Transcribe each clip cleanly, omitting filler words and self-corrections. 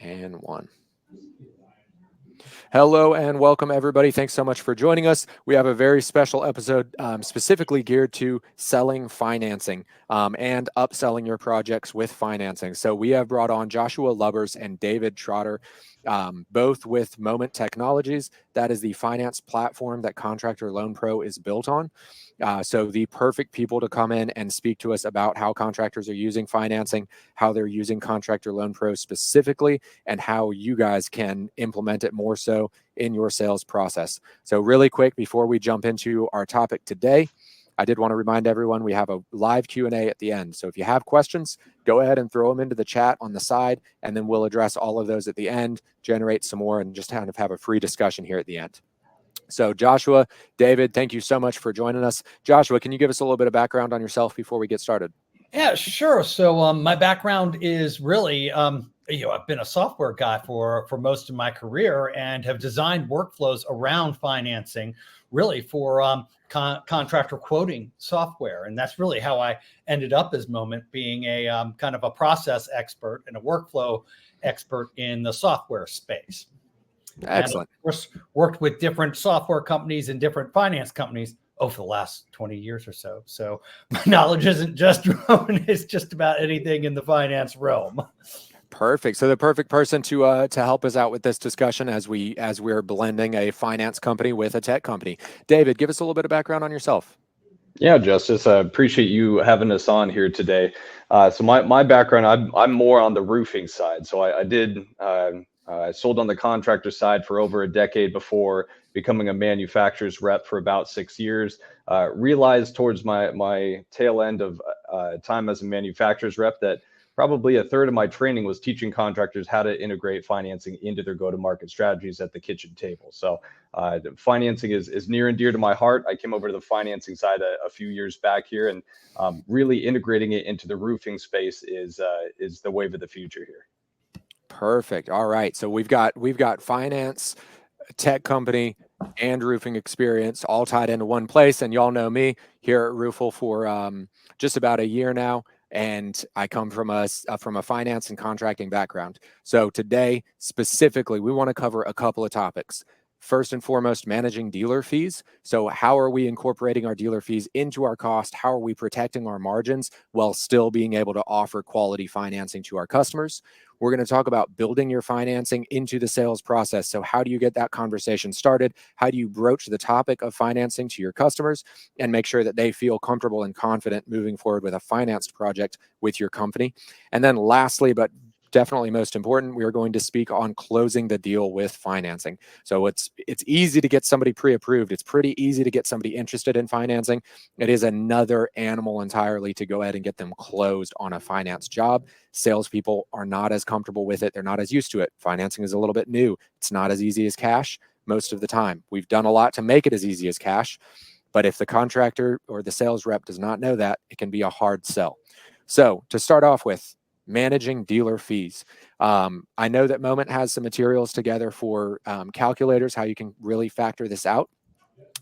And one. Hello and welcome, everybody. Thanks so much for joining us. We have a very special episode specifically geared to selling financing and upselling your projects with financing. So we have brought on Joshua Lubbers and David Trotter, both with Momnt Technologies. That is the finance platform that Contractor Loan Pro is built on. So the perfect people to come in and speak to us about how contractors are using financing, how they're using Contractor Loan Pro specifically, and how you guys can implement it more so in your sales process. So really quick, before we jump into our topic today, I did want to remind everyone we have a live Q&A at the end. So if you have questions, go ahead and throw them into the chat on the side, and then we'll address all of those at the end, generate some more, and just kind of have a free discussion here at the end. So Joshua, David, thank you so much for joining us. Joshua, can you give us a little bit of background on yourself before we get started? Yeah, sure. So my background is really, I've been a software guy for most of my career and have designed workflows around financing, really for contractor quoting software. And that's really how I ended up as Momnt, being a kind of a process expert and a workflow expert in the software space. Excellent. And of course, worked with different software companies and different finance companies over the last 20 years or so. So my knowledge isn't just it's just about anything in the finance realm. Perfect. So the perfect person to help us out with this discussion as we're blending a finance company with a tech company. David, give us a little bit of background on yourself. Yeah, Justice, I appreciate you having us on here today. So my background, I'm more on the roofing side. So I sold on the contractor side for over a decade before becoming a manufacturer's rep for about 6 years. Realized towards my tail end of time as a manufacturer's rep that probably a third of my training was teaching contractors how to integrate financing into their go-to-market strategies at the kitchen table. So financing is near and dear to my heart. I came over to the financing side a few years back here, and really integrating it into the roofing space is the wave of the future here. Perfect. All right. So we've got finance, tech company, and roofing experience all tied into one place. And y'all know me here at ROOFLE for just about a year now. And I come from a finance and contracting background. So today, specifically, we want to cover a couple of topics. First and foremost, managing dealer fees. So how are we incorporating our dealer fees into our cost? How are we protecting our margins while still being able to offer quality financing to our customers? We're going to talk about building your financing into the sales process. So how do you get that conversation started? How do you broach the topic of financing to your customers and make sure that they feel comfortable and confident moving forward with a financed project with your company? And then lastly, but definitely most important, we are going to speak on closing the deal with financing. So it's easy to get somebody pre-approved. It's pretty easy to get somebody interested in financing. It is another animal entirely to go ahead and get them closed on a finance job. Salespeople are not as comfortable with it. They're not as used to it. Financing is a little bit new. It's not as easy as cash most of the time. We've done a lot to make it as easy as cash, but if the contractor or the sales rep does not know that, it can be a hard sell. So to start off with, managing dealer fees. I know that Momnt has some materials together for calculators, how you can really factor this out,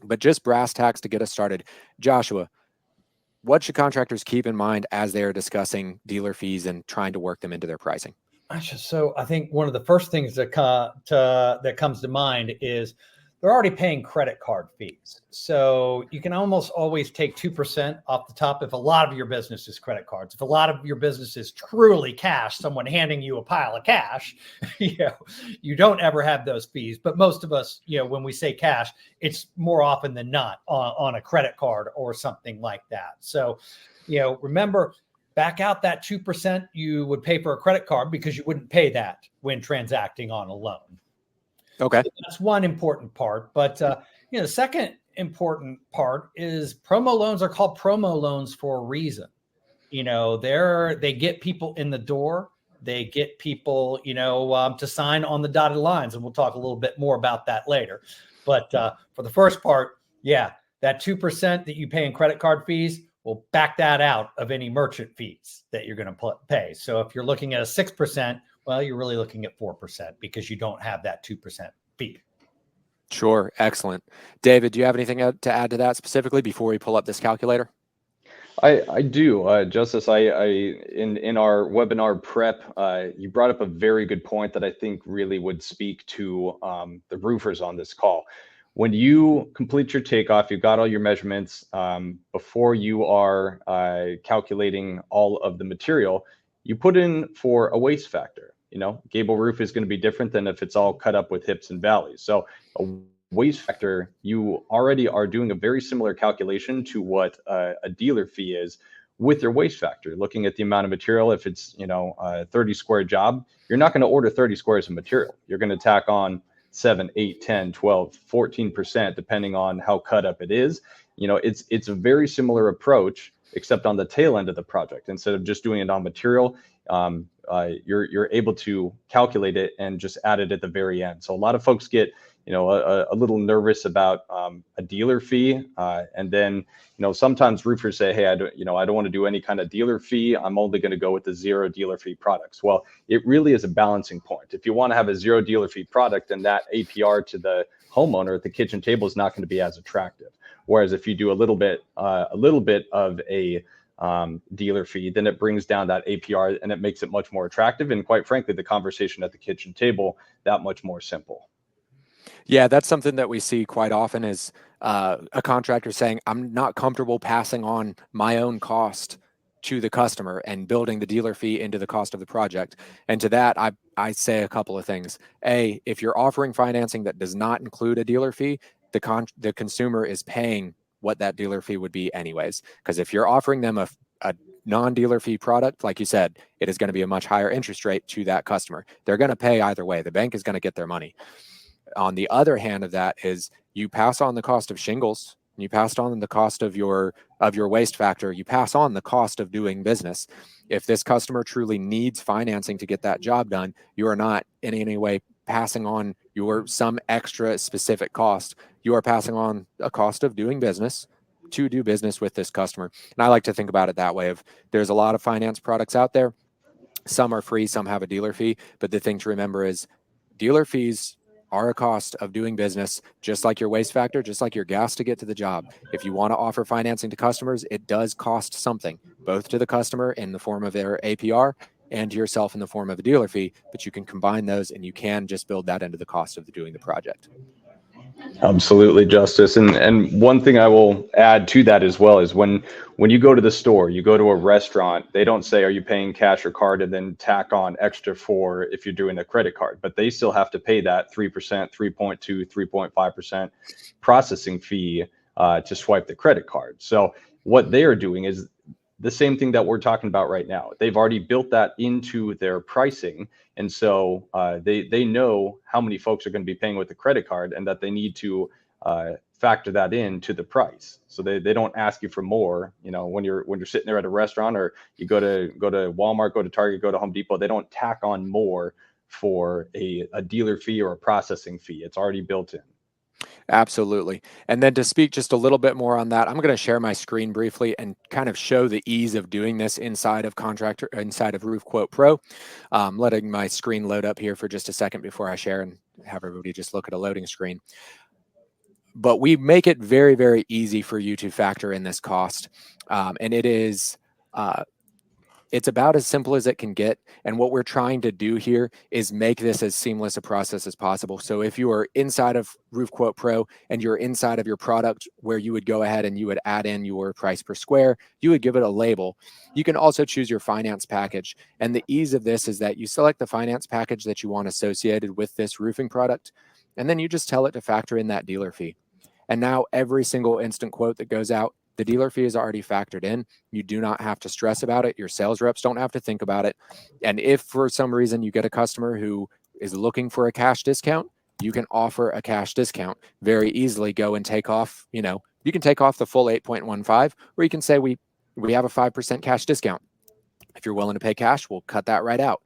but just brass tacks to get us started. Joshua, what should contractors keep in mind as they are discussing dealer fees and trying to work them into their pricing? So I think one of the first things that comes to mind is they're already paying credit card fees. So you can almost always take 2% off the top if a lot of your business is credit cards. If a lot of your business is truly cash, someone handing you a pile of cash, you don't ever have those fees. But most of us, when we say cash, it's more often than not on a credit card or something like that. So, remember, back out that 2% you would pay for a credit card because you wouldn't pay that when transacting on a loan. Okay. So that's one important part. But, the second important part is promo loans are called promo loans for a reason. They get people in the door. They get people, to sign on the dotted lines. And we'll talk a little bit more about that later. But for the first part, that 2% that you pay in credit card fees, we'll back that out of any merchant fees that you're going to pay. So if you're looking at a 6%, well, you're really looking at 4% because you don't have that 2% fee. Sure. Excellent. David, do you have anything to add to that specifically before we pull up this calculator? I do, Justice. In our webinar prep, you brought up a very good point that I think really would speak to the roofers on this call. When you complete your takeoff, you've got all your measurements before you are calculating all of the material. You put in for a waste factor. You know, gable roof is going to be different than if it's all cut up with hips and valleys. So a waste factor, you already are doing a very similar calculation to what a dealer fee is with your waste factor. Looking at the amount of material, if it's, you know, a 30 square job, you're not going to order 30 squares of material. You're going to tack on 7, 8, 10, 12, 14%, depending on how cut up it is. You know, it's a very similar approach, except on the tail end of the project. Instead of just doing it on material, you're able to calculate it and just add it at the very end. So a lot of folks get, you know, a little nervous about a dealer fee, and then, you know, sometimes roofers say, hey, I don't want to do any kind of dealer fee. I'm only going to go with the zero dealer fee products. Well, it really is a balancing point. If you want to have a zero dealer fee product, then that APR to the homeowner at the kitchen table is not going to be as attractive. Whereas if you do a little bit of a dealer fee, then it brings down that APR and it makes it much more attractive. And quite frankly, the conversation at the kitchen table that much more simple. Yeah, that's something that we see quite often is a contractor saying, I'm not comfortable passing on my own cost to the customer and building the dealer fee into the cost of the project. And to that, I say a couple of things. A, if you're offering financing that does not include a dealer fee, the consumer is paying what that dealer fee would be anyways. Because if you're offering them a non-dealer fee product, like you said, it is going to be a much higher interest rate to that customer. They're going to pay either way. The bank is going to get their money. On the other hand of that is you pass on the cost of shingles, you pass on the cost of your waste factor, you pass on the cost of doing business. If this customer truly needs financing to get that job done, you are not in any way passing on some extra specific cost. You are passing on a cost of doing business to do business with this customer. And I like to think about it that way. There's a lot of finance products out there. Some are free, some have a dealer fee, but the thing to remember is dealer fees are a cost of doing business, just like your waste factor, just like your gas to get to the job. If you want to offer financing to customers, it does cost something, both to the customer in the form of their APR and to yourself in the form of a dealer fee, but you can combine those and you can just build that into the cost of doing the project. Absolutely, Justice. And one thing I will add to that as well is when you go to the store, you go to a restaurant, they don't say, are you paying cash or card, and then tack on extra for if you're doing a credit card, but they still have to pay that 3%, 3.2, 3.5% processing fee to swipe the credit card. So what they are doing is the same thing that we're talking about right now. They've already built that into their pricing. And so they know how many folks are going to be paying with the credit card and that they need to factor that into the price. So they don't ask you for more. You know, when you're sitting there at a restaurant or you go to Walmart, go to Target, go to Home Depot, they don't tack on more for a dealer fee or a processing fee. It's already built in. Absolutely. And then to speak just a little bit more on that, I'm going to share my screen briefly and kind of show the ease of doing this inside of Roof Quote Pro. Letting my screen load up here for just a second before I share and have everybody just look at a loading screen. But we make it very, very easy for you to factor in this cost. And it is it's about as simple as it can get. And what we're trying to do here is make this as seamless a process as possible. So if you are inside of Roof Quote Pro and you're inside of your product where you would go ahead and you would add in your price per square, you would give it a label. You can also choose your finance package. And the ease of this is that you select the finance package that you want associated with this roofing product, and then you just tell it to factor in that dealer fee. And now every single instant quote that goes out, the dealer fee is already factored in. You do not have to stress about it. Your sales reps don't have to think about it. And if for some reason you get a customer who is looking for a cash discount, you can offer a cash discount very easily. Go and take off, you can take off the full 8.15, or you can say we have a 5% cash discount. If you're willing to pay cash, we'll cut that right out.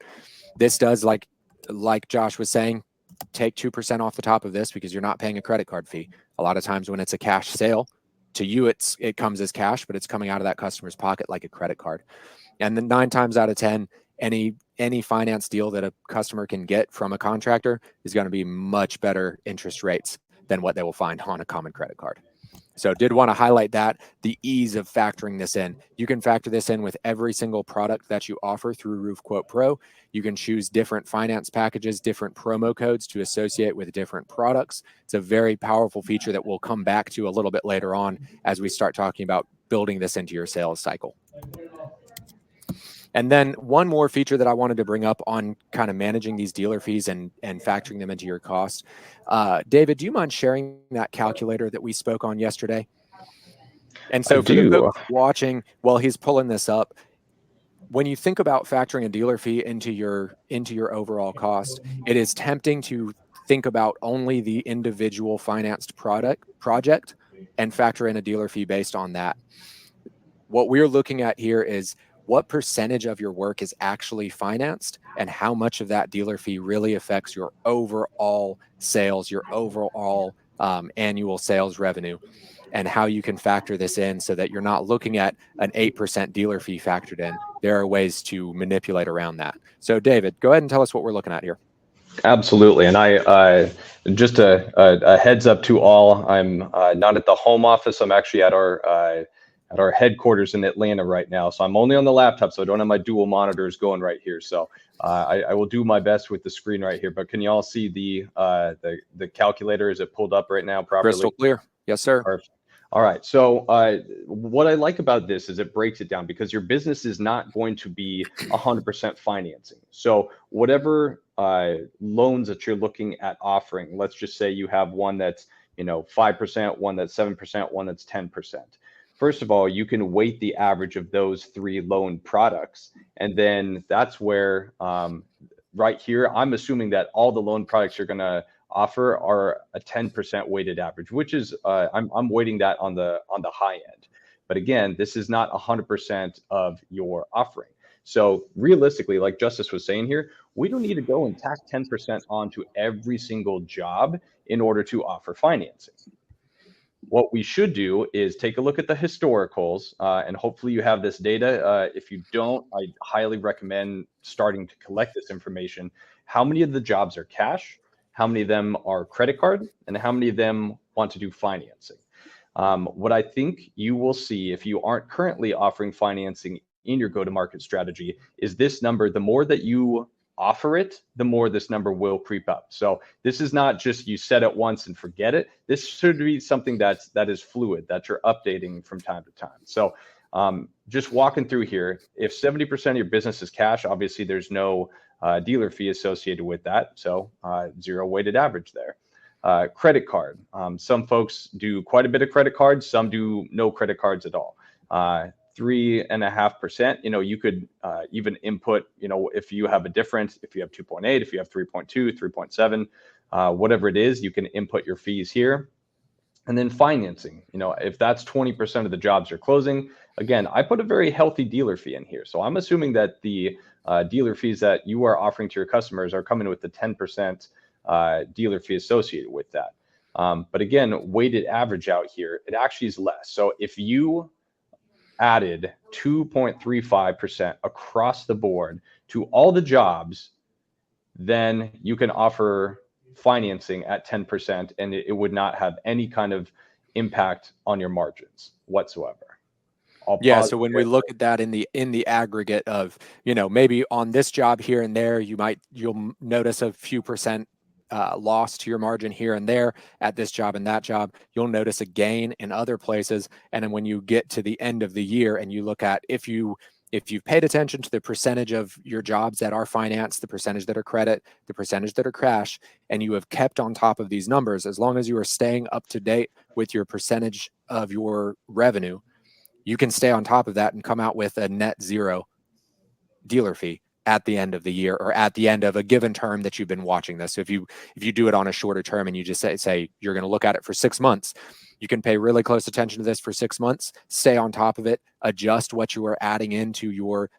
This does, like Josh was saying, take 2% off the top of this because you're not paying a credit card fee. A lot of times when it's a cash sale, to you, it comes as cash, but it's coming out of that customer's pocket like a credit card. And then 9 times out of 10, any finance deal that a customer can get from a contractor is going to be much better interest rates than what they will find on a common credit card. So did want to highlight that, the ease of factoring this in. You can factor this in with every single product that you offer through Roof Quote Pro. You can choose different finance packages, different promo codes to associate with different products. It's a very powerful feature that we'll come back to a little bit later on as we start talking about building this into your sales cycle. And then one more feature that I wanted to bring up on kind of managing these dealer fees and factoring them into your cost. David, do you mind sharing that calculator that we spoke on yesterday? And so for the folks watching, while he's pulling this up, when you think about factoring a dealer fee into your overall cost, it is tempting to think about only the individual financed project and factor in a dealer fee based on that. What we're looking at here is what percentage of your work is actually financed and how much of that dealer fee really affects your overall sales, your overall annual sales revenue, and how you can factor this in so that you're not looking at an 8% dealer fee factored in. There are ways to manipulate around that. So David, go ahead and tell us what we're looking at here. Absolutely. And I just a heads up to all, I'm not at the home office. I'm actually at our headquarters in Atlanta right now. So I'm only on the laptop, so I don't have my dual monitors going right here. So I will do my best with the screen right here. But can you all see the calculator? Is it pulled up right now properly? Crystal clear. Yes, sir. Perfect. All right. So what I like about this is it breaks it down because your business is not going to be 100% financing. So whatever loans that you're looking at offering, let's just say you have one that's 5%, one that's 7%, one that's 10%. First of all, you can weight the average of those three loan products. And then that's where right here, I'm assuming that all the loan products you're going to offer are a 10% weighted average, which is I'm weighting that on the high end. But again, this is not 100% of your offering. So realistically, like Justice was saying here, we don't need to go and tack 10% onto every single job in order to offer financing. What we should do is take a look at the historicals, and hopefully you have this data. If you don't, I highly recommend starting to collect this information. How many of the jobs are cash? How many of them are credit card? And how many of them want to do financing? What I think you will see if you aren't currently offering financing in your go-to-market strategy is this number. The more that you offer it, the more this number will creep up. So this is not just you set it once and forget it. This should be something that is fluid, that you're updating from time to time. So just walking through here, if 70% of your business is cash, obviously there's no dealer fee associated with that. So 0 weighted average there. Credit card. Some folks do quite a bit of credit cards. Some do no credit cards at all. 3.5%. You could even input, if you have a difference, if you have 2.8, if you have 3.2, 3.7, whatever it is, you can input your fees here. And then financing, if that's 20% of the jobs you're closing, again, I put a very healthy dealer fee in here. So I'm assuming that the dealer fees that you are offering to your customers are coming with the 10% dealer fee associated with that. But again, weighted average out here, it actually is less. So if you added 2.35% across the board to all the jobs, then you can offer financing at 10% and it would not have any kind of impact on your margins whatsoever. Yeah, so when we look at that in the aggregate of, maybe on this job here and there, you'll notice a few percent loss to your margin here and there. At this job and that job, you'll notice a gain in other places. And then when you get to the end of the year and you look at if you've paid attention to the percentage of your jobs that are financed, the percentage that are credit, the percentage that are cash, and you have kept on top of these numbers, as long as you are staying up to date with your percentage of your revenue, you can stay on top of that and come out with a net 0 dealer fee at the end of the year or at the end of a given term that you've been watching this. So if you do it on a shorter term and you just say you're going to look at it for 6 months, you can pay really close attention to this for 6 months, stay on top of it, adjust what you are adding into your,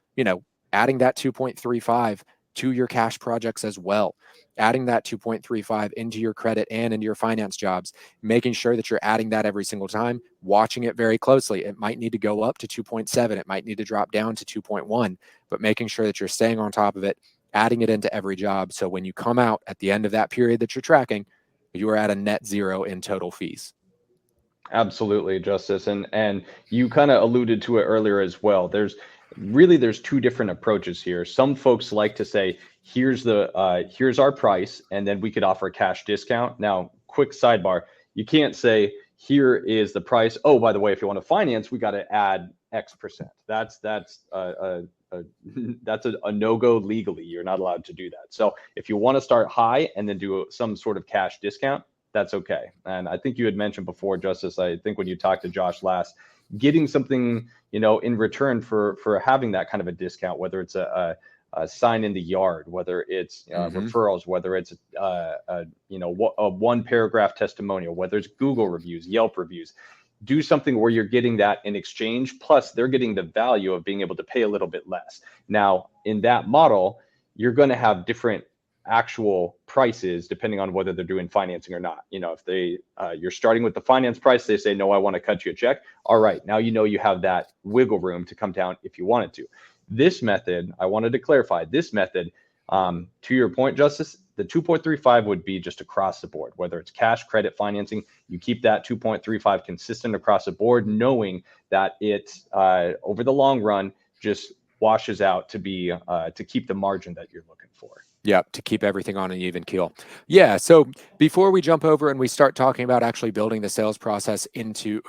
adding that 2.35 to your cash projects as well, adding that 2.35 into your credit and into your finance jobs, making sure that you're adding that every single time, watching it very closely. It might need to go up to 2.7. It might need to drop down to 2.1, but making sure that you're staying on top of it, adding it into every job. So when you come out at the end of that period that you're tracking, you are at a net 0 in total fees. Absolutely, Justice. And you kind of alluded to it earlier as well. There's two different approaches here. Some folks like to say, here's our price, and then we could offer a cash discount. Now, quick sidebar, you can't say, here is the price. Oh, by the way, if you want to finance, we got to add X%. That's a no-go legally. You're not allowed to do that. So if you want to start high and then do some sort of cash discount, that's okay. And I think you had mentioned before, Justice, I think when you talked to Josh last, getting something, in return for having that kind of a discount, whether it's a sign in the yard, whether it's referrals, whether it's a one paragraph testimonial, whether it's Google reviews, Yelp reviews. Do something where you're getting that in exchange, plus they're getting the value of being able to pay a little bit less. Now, in that model, you're going to have different actual prices depending on whether they're doing financing or not. If you're starting with the finance price, they say, no, I want to cut you a check. All right, now you have that wiggle room to come down if you wanted to. This method, I wanted to clarify, this method, to your point, Justice, the 2.35 would be just across the board, whether it's cash, credit, financing. You keep that 2.35 consistent across the board, knowing that it over the long run just washes out to keep the margin that you're looking for. Yeah, to keep everything on an even keel. Yeah, so before we jump over and we start talking about actually building the sales process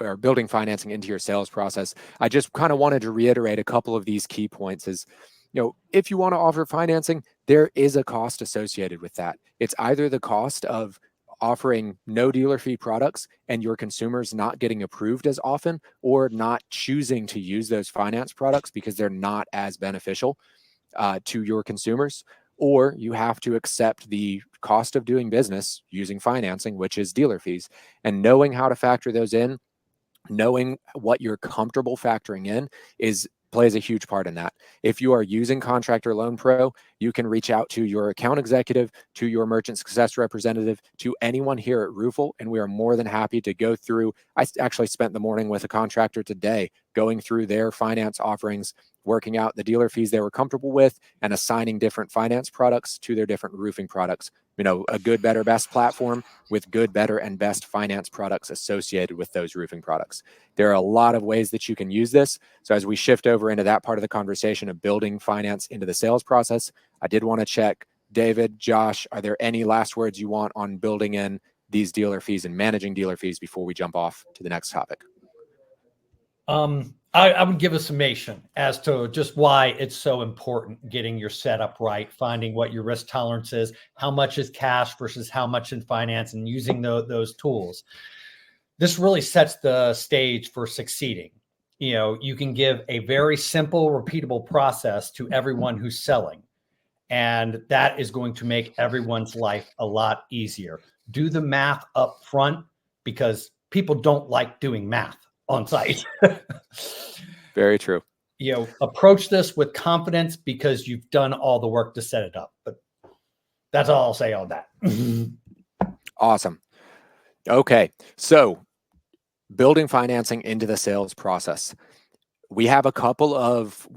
or building financing into your sales process, I just kind of wanted to reiterate a couple of these key points is, if you want to offer financing, there is a cost associated with that. It's either the cost of offering no dealer fee products and your consumers not getting approved as often, or not choosing to use those finance products because they're not as beneficial to your consumers. Or you have to accept the cost of doing business using financing, which is dealer fees. And knowing how to factor those in, knowing what you're comfortable factoring in plays a huge part in that. If you are using Contractor Loan Pro, you can reach out to your account executive, to your merchant success representative, to anyone here at ROOFLE, and we are more than happy to go through. I actually spent the morning with a contractor today going through their finance offerings, working out the dealer fees they were comfortable with, and assigning different finance products to their different roofing products. A good, better, best platform with good, better, and best finance products associated with those roofing products. There are a lot of ways that you can use this. So as we shift over into that part of the conversation of building finance into the sales process, I did want to check, David, Josh, are there any last words you want on building in these dealer fees and managing dealer fees before we jump off to the next topic? I would give a summation as to just why it's so important getting your setup right, finding what your risk tolerance is, how much is cash versus how much in finance, and using those tools. This really sets the stage for succeeding. You can give a very simple, repeatable process to everyone who's selling, and that is going to make everyone's life a lot easier. Do the math up front, because people don't like doing math on site. Very true. Approach this with confidence because you've done all the work to set it up. But that's all I'll say on that. Awesome. Okay, so building financing into the sales process. We have a couple of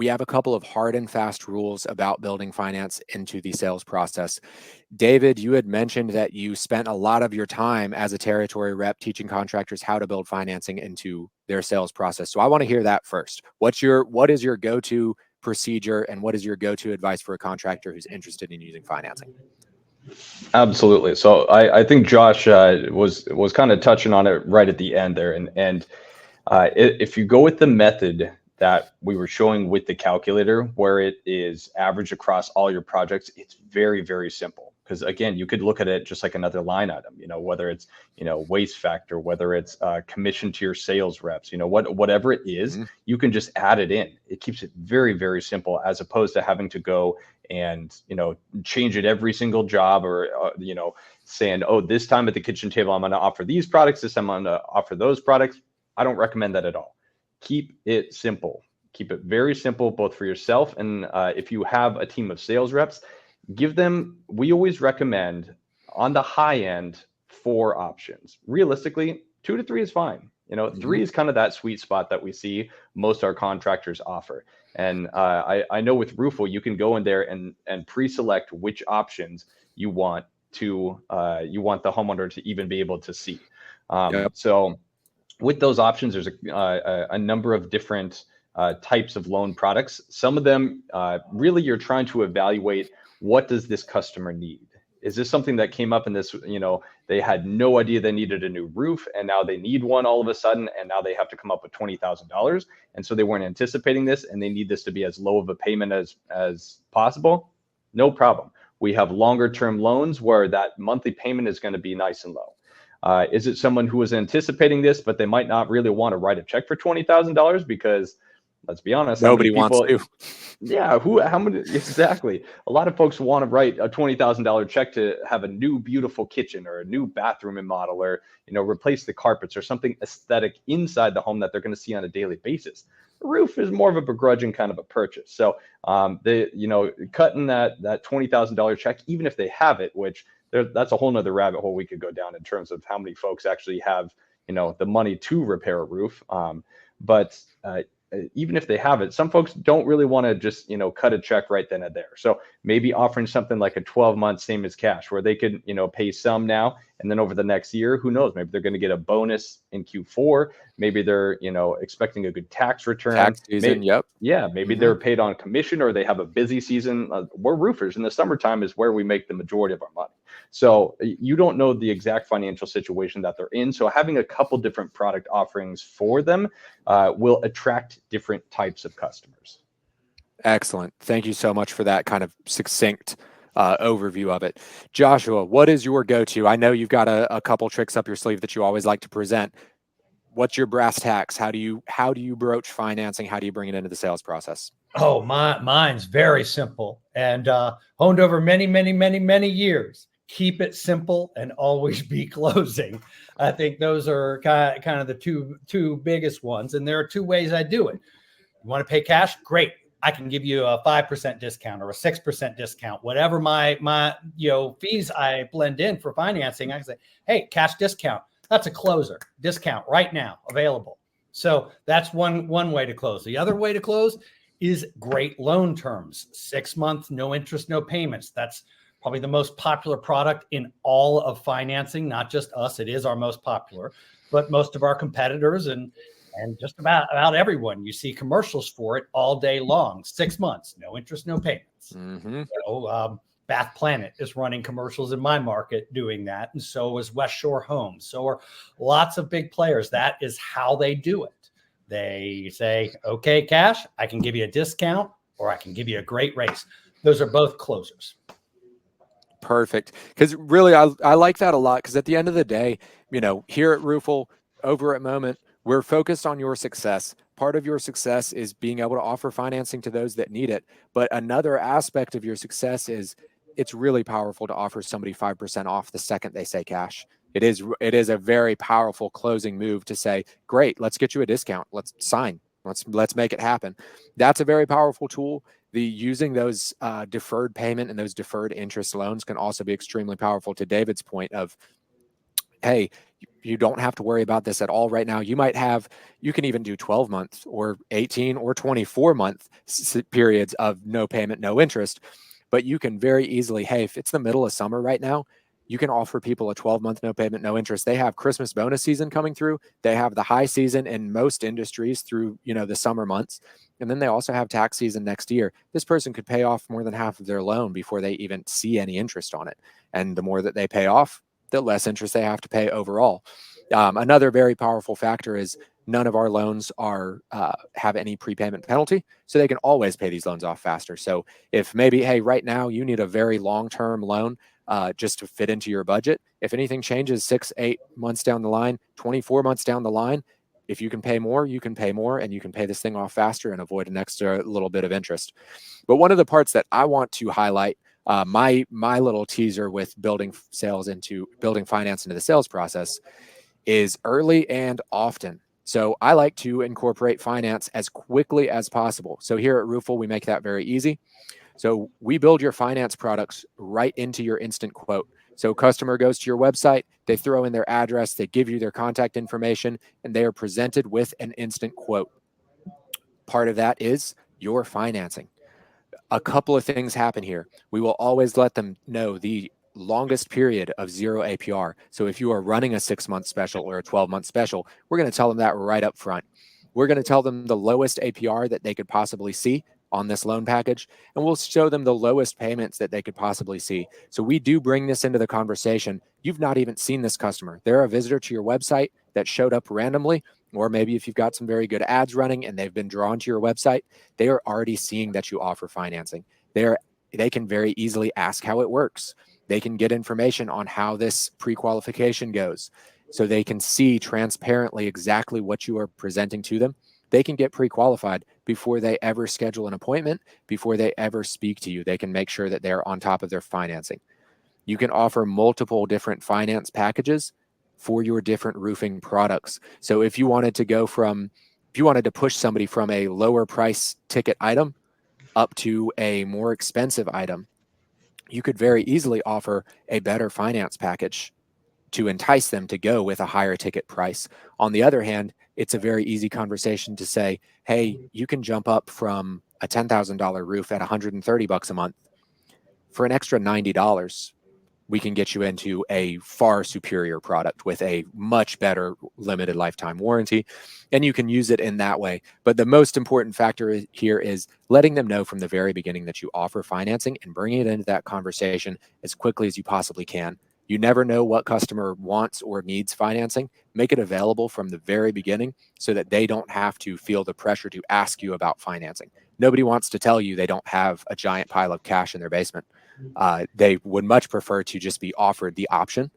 hard and fast rules about building finance into the sales process. David, you had mentioned that you spent a lot of your time as a territory rep teaching contractors how to build financing into their sales process. So I want to hear that first. What is your go-to procedure, and what is your go-to advice for a contractor who's interested in using financing? Absolutely. So I think Josh was kind of touching on it right at the end there, and if you go with the method that we were showing with the calculator, where it is average across all your projects, it's very, very simple. Because again, you could look at it just like another line item, whether it's, waste factor, whether it's commission to your sales reps, whatever it is, you can just add it in. It keeps it very, very simple, as opposed to having to go and, change it every single job, or, saying, oh, this time at the kitchen table, I'm going to offer these products. This time I'm going to offer those products. I don't recommend that at all. Keep it simple. Keep it very simple, both for yourself and if you have a team of sales reps, we always recommend on the high end 4 options. Realistically, 2 to 3 is fine. 3 is kind of that sweet spot that we see most our contractors offer. And I know with ROOFLE, you can go in there and pre-select which options you want the homeowner to even be able to see. Yep. So with those options, there's a number of different types of loan products. Some of them, really, you're trying to evaluate, what does this customer need? Is this something that came up in this, they had no idea they needed a new roof, and now they need one all of a sudden, and now they have to come up with $20,000. And so they weren't anticipating this, and they need this to be as low of a payment as possible. No problem. We have longer term loans where that monthly payment is going to be nice and low. Is it someone who was anticipating this, but they might not really want to write a check for $20,000? Because let's be honest, Nobody wants to. Yeah, how many exactly? A lot of folks want to write a $20,000 check to have a new beautiful kitchen or a new bathroom remodel, or replace the carpets or something aesthetic inside the home that they're going to see on a daily basis. The roof is more of a begrudging kind of a purchase. So cutting that $20,000 check, even if they have it, which that's a whole nother rabbit hole we could go down in terms of how many folks actually have the money to repair a roof. But even if they have it, some folks don't really want to just cut a check right then and there. So maybe offering something like a 12-month same as cash, where they could pay some now, and then over the next year, who knows, maybe they're going to get a bonus in Q4. Maybe they're expecting a good tax return. Tax season. Yep. Yeah, maybe they're paid on commission, or they have a busy season. We're roofers, in the summertime is where we make the majority of our money. So you don't know the exact financial situation that they're in. So having a couple different product offerings for them will attract different types of customers. Excellent. Thank you so much for that kind of succinct overview of it. Joshua, what is your go-to? I know you've got a couple tricks up your sleeve that you always like to present. What's your brass tacks? How do you broach financing? How do you bring it into the sales process? Oh, mine's very simple and honed over many, many, many, many years. Keep it simple and always be closing. I think those are kind of the two biggest ones. And there are two ways I do it. You want to pay cash? Great. I can give you a 5% discount or a 6% discount, whatever my fees I blend in for financing. I can say, hey, cash discount. That's a closer discount right now available. So that's one way to close. The other way to close is great loan terms. 6 months, no interest, no payments. That's probably the most popular product in all of financing, not just us. It is our most popular, but most of our competitors and just about everyone, you see commercials for it all day long. 6 months, no interest, no payments. Bath Planet is running commercials in my market doing that. And so is West Shore Homes. So are lots of big players. That is how they do it. They say, okay, cash, I can give you a discount or I can give you a great raise. Those are both closers. Perfect. Because really, I like that a lot, because at the end of the day, here at ROOFLE, over at Momnt, we're focused on your success. Part of your success is being able to offer financing to those that need it. But another aspect of your success is it's really powerful to offer somebody 5% off the second they say cash. It is a very powerful closing move to say, great, let's get you a discount. Let's sign. Let's make it happen. That's a very powerful tool. Using those deferred payment and those deferred interest loans can also be extremely powerful, to David's point of, hey, you don't have to worry about this at all right now. You can even do 12 months or 18 or 24 month periods of no payment, no interest. But you can very easily, hey, if it's the middle of summer right now, you can offer people a 12-month no payment, no interest. They have Christmas bonus season coming through. They have the high season in most industries through, the summer months. And then they also have tax season next year. This person could pay off more than half of their loan before they even see any interest on it. And the more that they pay off, the less interest they have to pay overall. Another very powerful factor is none of our loans have any prepayment penalty, so they can always pay these loans off faster. So if maybe, hey, right now you need a very long-term loan just to fit into your budget, if anything changes 6-8 months down the line, 24 months down the line, if you can pay more, you can pay more, and you can pay this thing off faster and avoid an extra little bit of interest. But one of the parts that I want to highlight, my little teaser with building finance into the sales process, is early and often. So I like to incorporate finance as quickly as possible. So here at ROOFLE, we make that very easy. So we build your finance products right into your instant quote. So customer goes to your website, they throw in their address, they give you their contact information, and they are presented with an instant quote. Part of that is your financing. A couple of things happen here. We will always let them know the longest period of 0 APR. So if you are running a 6-month special or a 12-month special, we're going to tell them that right up front. We're going to tell them the lowest APR that they could possibly see on this loan package, and we'll show them the lowest payments that they could possibly see. So we do bring this into the conversation. You've not even seen this customer. They're a visitor to your website that showed up randomly, or maybe if you've got some very good ads running and they've been drawn to your website, they are already seeing that you offer financing. They can very easily ask how it works. They can get information on how this pre-qualification goes, so they can see transparently exactly what you are presenting to them. They can get pre-qualified before they ever schedule an appointment, before they ever speak to you. They can make sure that they're on top of their financing. You can offer multiple different finance packages for your different roofing products. So if you wanted to push somebody from a lower price ticket item up to a more expensive item, you could very easily offer a better finance package to entice them to go with a higher ticket price. On the other hand, it's a very easy conversation to say, hey, you can jump up from a $10,000 roof at $130 a month. For an extra $90, we can get you into a far superior product with a much better limited lifetime warranty, and you can use it in that way. But the most important factor here is letting them know from the very beginning that you offer financing and bringing it into that conversation as quickly as you possibly can. You never know what customer wants or needs financing. Make it available from the very beginning so that they don't have to feel the pressure to ask you about financing. Nobody wants to tell you they don't have a giant pile of cash in their basement. They would much prefer to just be offered the option.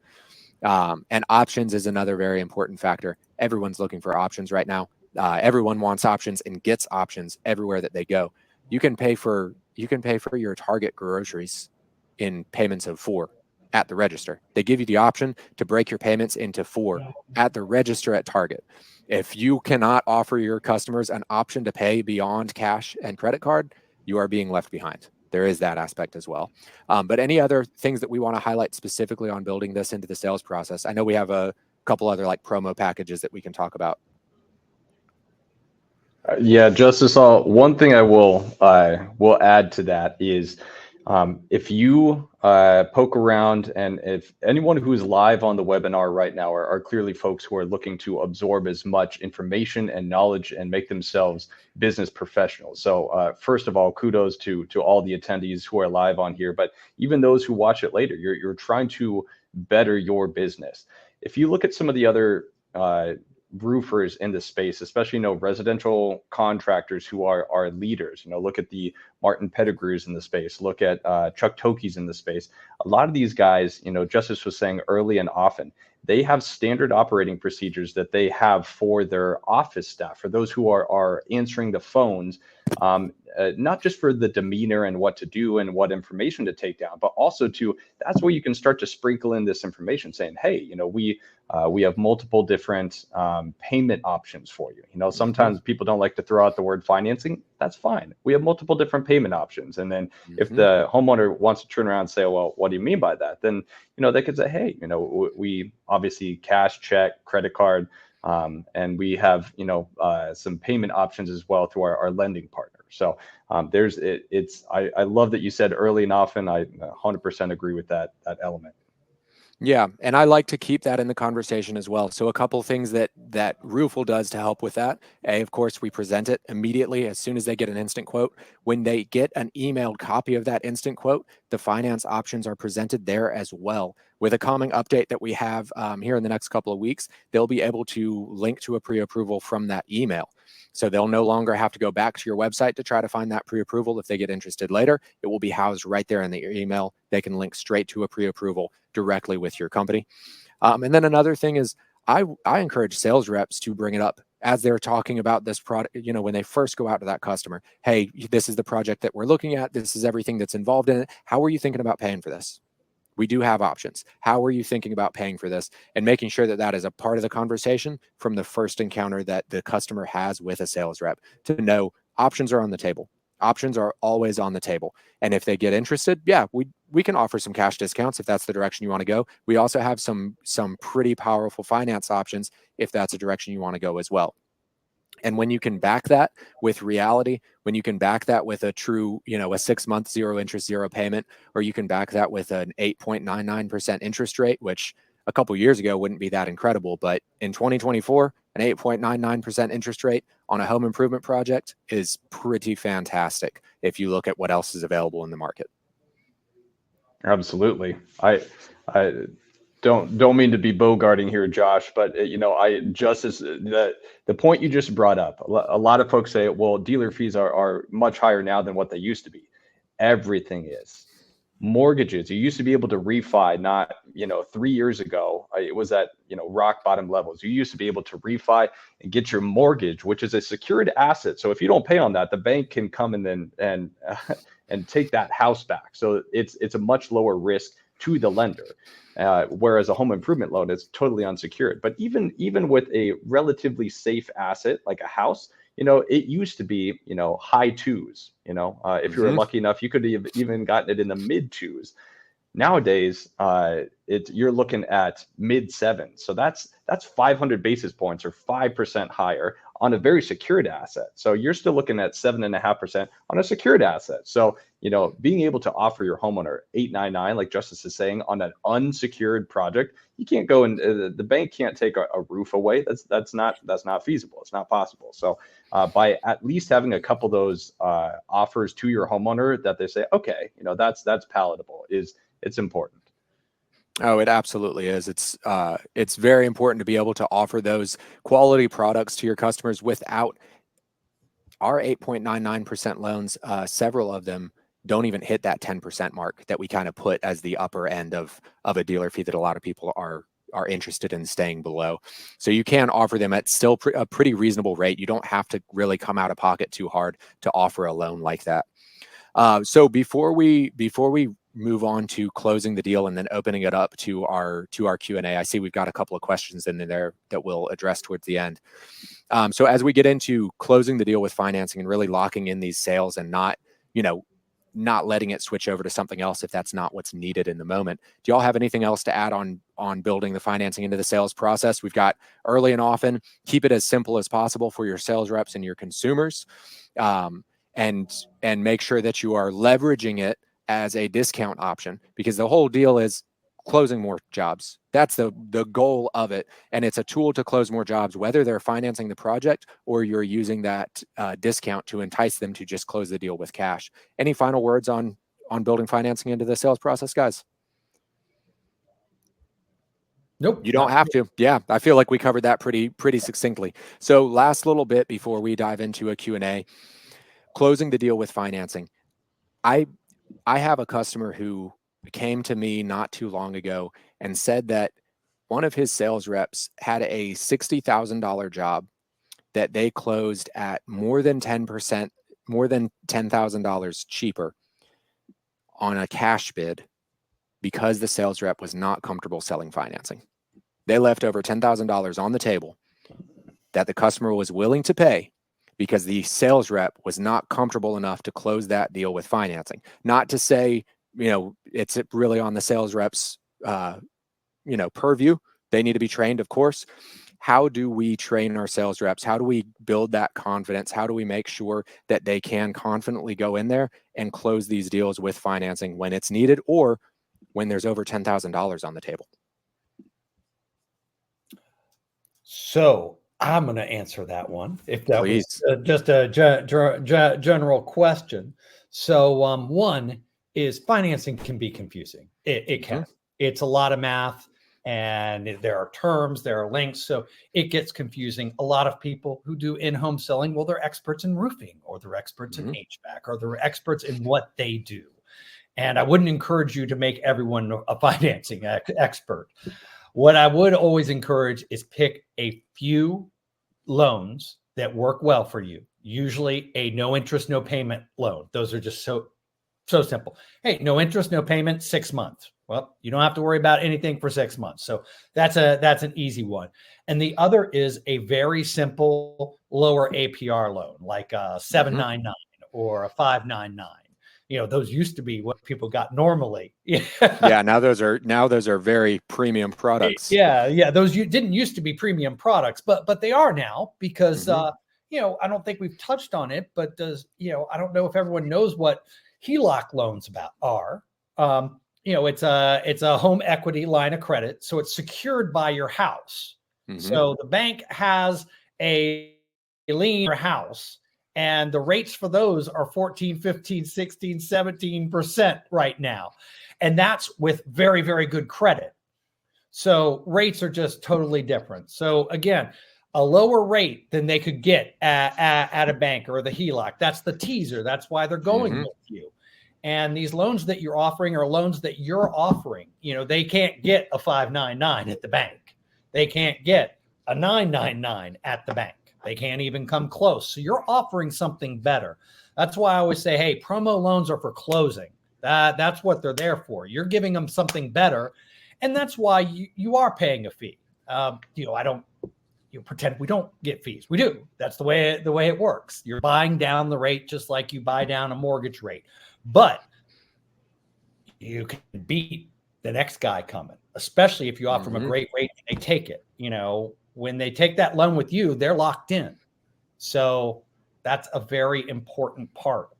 And options is another very important factor. Everyone's looking for options right now. Everyone wants options and gets options everywhere that they go. You can pay for your Target groceries in payments of 4 at the register. They give you the option to break your payments into 4 at the register at Target. If you cannot offer your customers an option to pay beyond cash and credit card, you are being left behind. There is that aspect as well. But any other things that we want to highlight specifically on building this into the sales process? I know we have a couple other like promo packages that we can talk about. Yeah, Justice, one thing I will add to that is if you poke around, and if anyone who's live on the webinar right now are clearly folks who are looking to absorb as much information and knowledge and make themselves business professionals. So first of all, kudos to all the attendees who are live on here, but even those who watch it later, you're trying to better your business. If you look at some of the other roofers in the space, especially residential contractors who are leaders, look at the Martin Pettigrews in the space, look at Chuck Tokies in the space. A lot of these guys, Justice was saying early and often, they have standard operating procedures that they have for their office staff, for those who are answering the phones, not just for the demeanor and what to do and what information to take down, but also that's where you can start to sprinkle in this information saying, hey, we have multiple different payment options for you. Sometimes people don't like to throw out the word financing. That's fine. We have multiple different payment options. And then if the homeowner wants to turn around and say, well, what do you mean by that? Then, they could say, hey, we obviously cash, check, credit card, and we have, some payment options as well through our lending partner. So I love that you said early and often. I 100% agree with that element. Yeah, and I like to keep that in the conversation as well. So a couple things that ROOFLE does to help with that. Of course, we present it immediately as soon as they get an instant quote. When they get an emailed copy of that instant quote, the finance options are presented there as well. With a coming update that we have here in the next couple of weeks, they'll be able to link to a pre-approval from that email. So they'll no longer have to go back to your website to try to find that pre-approval. If they get interested later, it will be housed right there in the email. They can link straight to a pre-approval directly with your company. And then another thing is I encourage sales reps to bring it up as they're talking about this product, when they first go out to that customer. Hey, this is the project that we're looking at. This is everything that's involved in it. How are you thinking about paying for this? We do have options. How are you thinking about paying for this? And making sure that that is a part of the conversation from the first encounter that the customer has with a sales rep, to know options are on the table. Options are always on the table. And if they get interested, yeah, we can offer some cash discounts if that's the direction you want to go. We also have some pretty powerful finance options if that's a direction you want to go as well. And when you can back that with reality, when you can back that with a true, a 6-month, 0 interest, 0 payment, or you can back that with an 8.99% interest rate, which a couple years ago wouldn't be that incredible. But in 2024, an 8.99% interest rate on a home improvement project is pretty fantastic if you look at what else is available in the market. Absolutely. I don't mean to be bogarting here, Josh, but I just as the point you just brought up, a lot of folks say, well, dealer fees are much higher now than what they used to be. Everything is. Mortgages, you used to be able to refi, not 3 years ago, it was at rock bottom levels. You used to be able to refi and get your mortgage, which is a secured asset. So if you don't pay on that, the bank can come in and take that house back. So it's a much lower risk to the lender. Whereas a home improvement loan is totally unsecured. But even with a relatively safe asset like a house, it used to be, high twos, if you were lucky enough, you could have even gotten it in the mid twos. Nowadays, you're looking at mid sevens. So that's 500 basis points or 5% higher on a very secured asset. So you're still looking at 7.5% on a secured asset. So, being able to offer your homeowner 8.99, like Justice is saying, on an unsecured project, you can't go and the bank can't take a roof away. That's not feasible. It's not possible. So by at least having a couple of those offers to your homeowner that they say, okay, that's palatable, it's important. Oh, it absolutely is. It's very important to be able to offer those quality products to your customers without our 8.99% loans. Several of them don't even hit that 10% mark that we kind of put as the upper end of a dealer fee that a lot of people are interested in staying below. So you can offer them at still a pretty reasonable rate. You don't have to really come out of pocket too hard to offer a loan like that. So before we move on to closing the deal and then opening it up to our Q&A, I see we've got a couple of questions in there that we'll address towards the end. So as we get into closing the deal with financing and really locking in these sales and not letting it switch over to something else if that's not what's needed in the moment, do y'all have anything else to add on building the financing into the sales process? We've got early and often, keep it as simple as possible for your sales reps and your consumers, and make sure that you are leveraging it as a discount option, because the whole deal is closing more jobs. That's the goal of it. And it's a tool to close more jobs, whether they're financing the project or you're using that discount to entice them to just close the deal with cash. Any final words on building financing into the sales process, guys? Nope. You don't have to. Yeah, I feel like we covered that pretty succinctly. So last little bit before we dive into a Q&A, closing the deal with financing. I have a customer who came to me not too long ago and said that one of his sales reps had a $60,000 job that they closed at more than 10%, more than $10,000 cheaper on a cash bid because the sales rep was not comfortable selling financing. They left over $10,000 on the table that the customer was willing to pay because the sales rep was not comfortable enough to close that deal with financing. Not to say, it's really on the sales reps, purview. They need to be trained, of course. How do we train our sales reps? How do we build that confidence? How do we make sure that they can confidently go in there and close these deals with financing when it's needed or when there's over $10,000 on the table? So I'm going to answer that one, if that Please. was just a general question. So one is financing can be confusing. It can. It's a lot of math, and there are terms, there are links, so it gets confusing. A lot of people who do in-home selling, well, they're experts in roofing, or they're experts in HVAC, or they're experts in what they do. And I wouldn't encourage you to make everyone a financing expert. What I would always encourage is pick a few loans that work well for you. Usually a no interest, no payment loan. Those are just so simple. Hey, no interest, no payment, 6 months. Well, you don't have to worry about anything for 6 months. So that's an easy one. And the other is a very simple lower APR loan, like a 799 or a 599. Those used to be what people got normally. Yeah, now those are very premium products. Yeah. Those didn't used to be premium products, but they are now because I don't think we've touched on it, but I don't know if everyone knows what HELOC loans are. It's a home equity line of credit. So it's secured by your house. So the bank has a lien on your house, and the rates for those are 14, 15, 16, 17% right now. And that's with very, very good credit. So rates are just totally different. So again, a lower rate than they could get at a bank or the HELOC. That's the teaser. That's why they're going with you. And these loans that you're offering are loans that you're offering. They can't get a 599 at the bank. They can't get a 999 at the bank. They can't even come close. So you're offering something better. That's why I always say, hey, promo loans are for closing. That's what they're there for. You're giving them something better. And that's why you are paying a fee. I don't pretend we don't get fees. We do. That's the way it works. You're buying down the rate just like you buy down a mortgage rate. But you can beat the next guy coming, especially if you offer them a great rate and they take it. When they take that loan with you, they're locked in. So that's a very important part.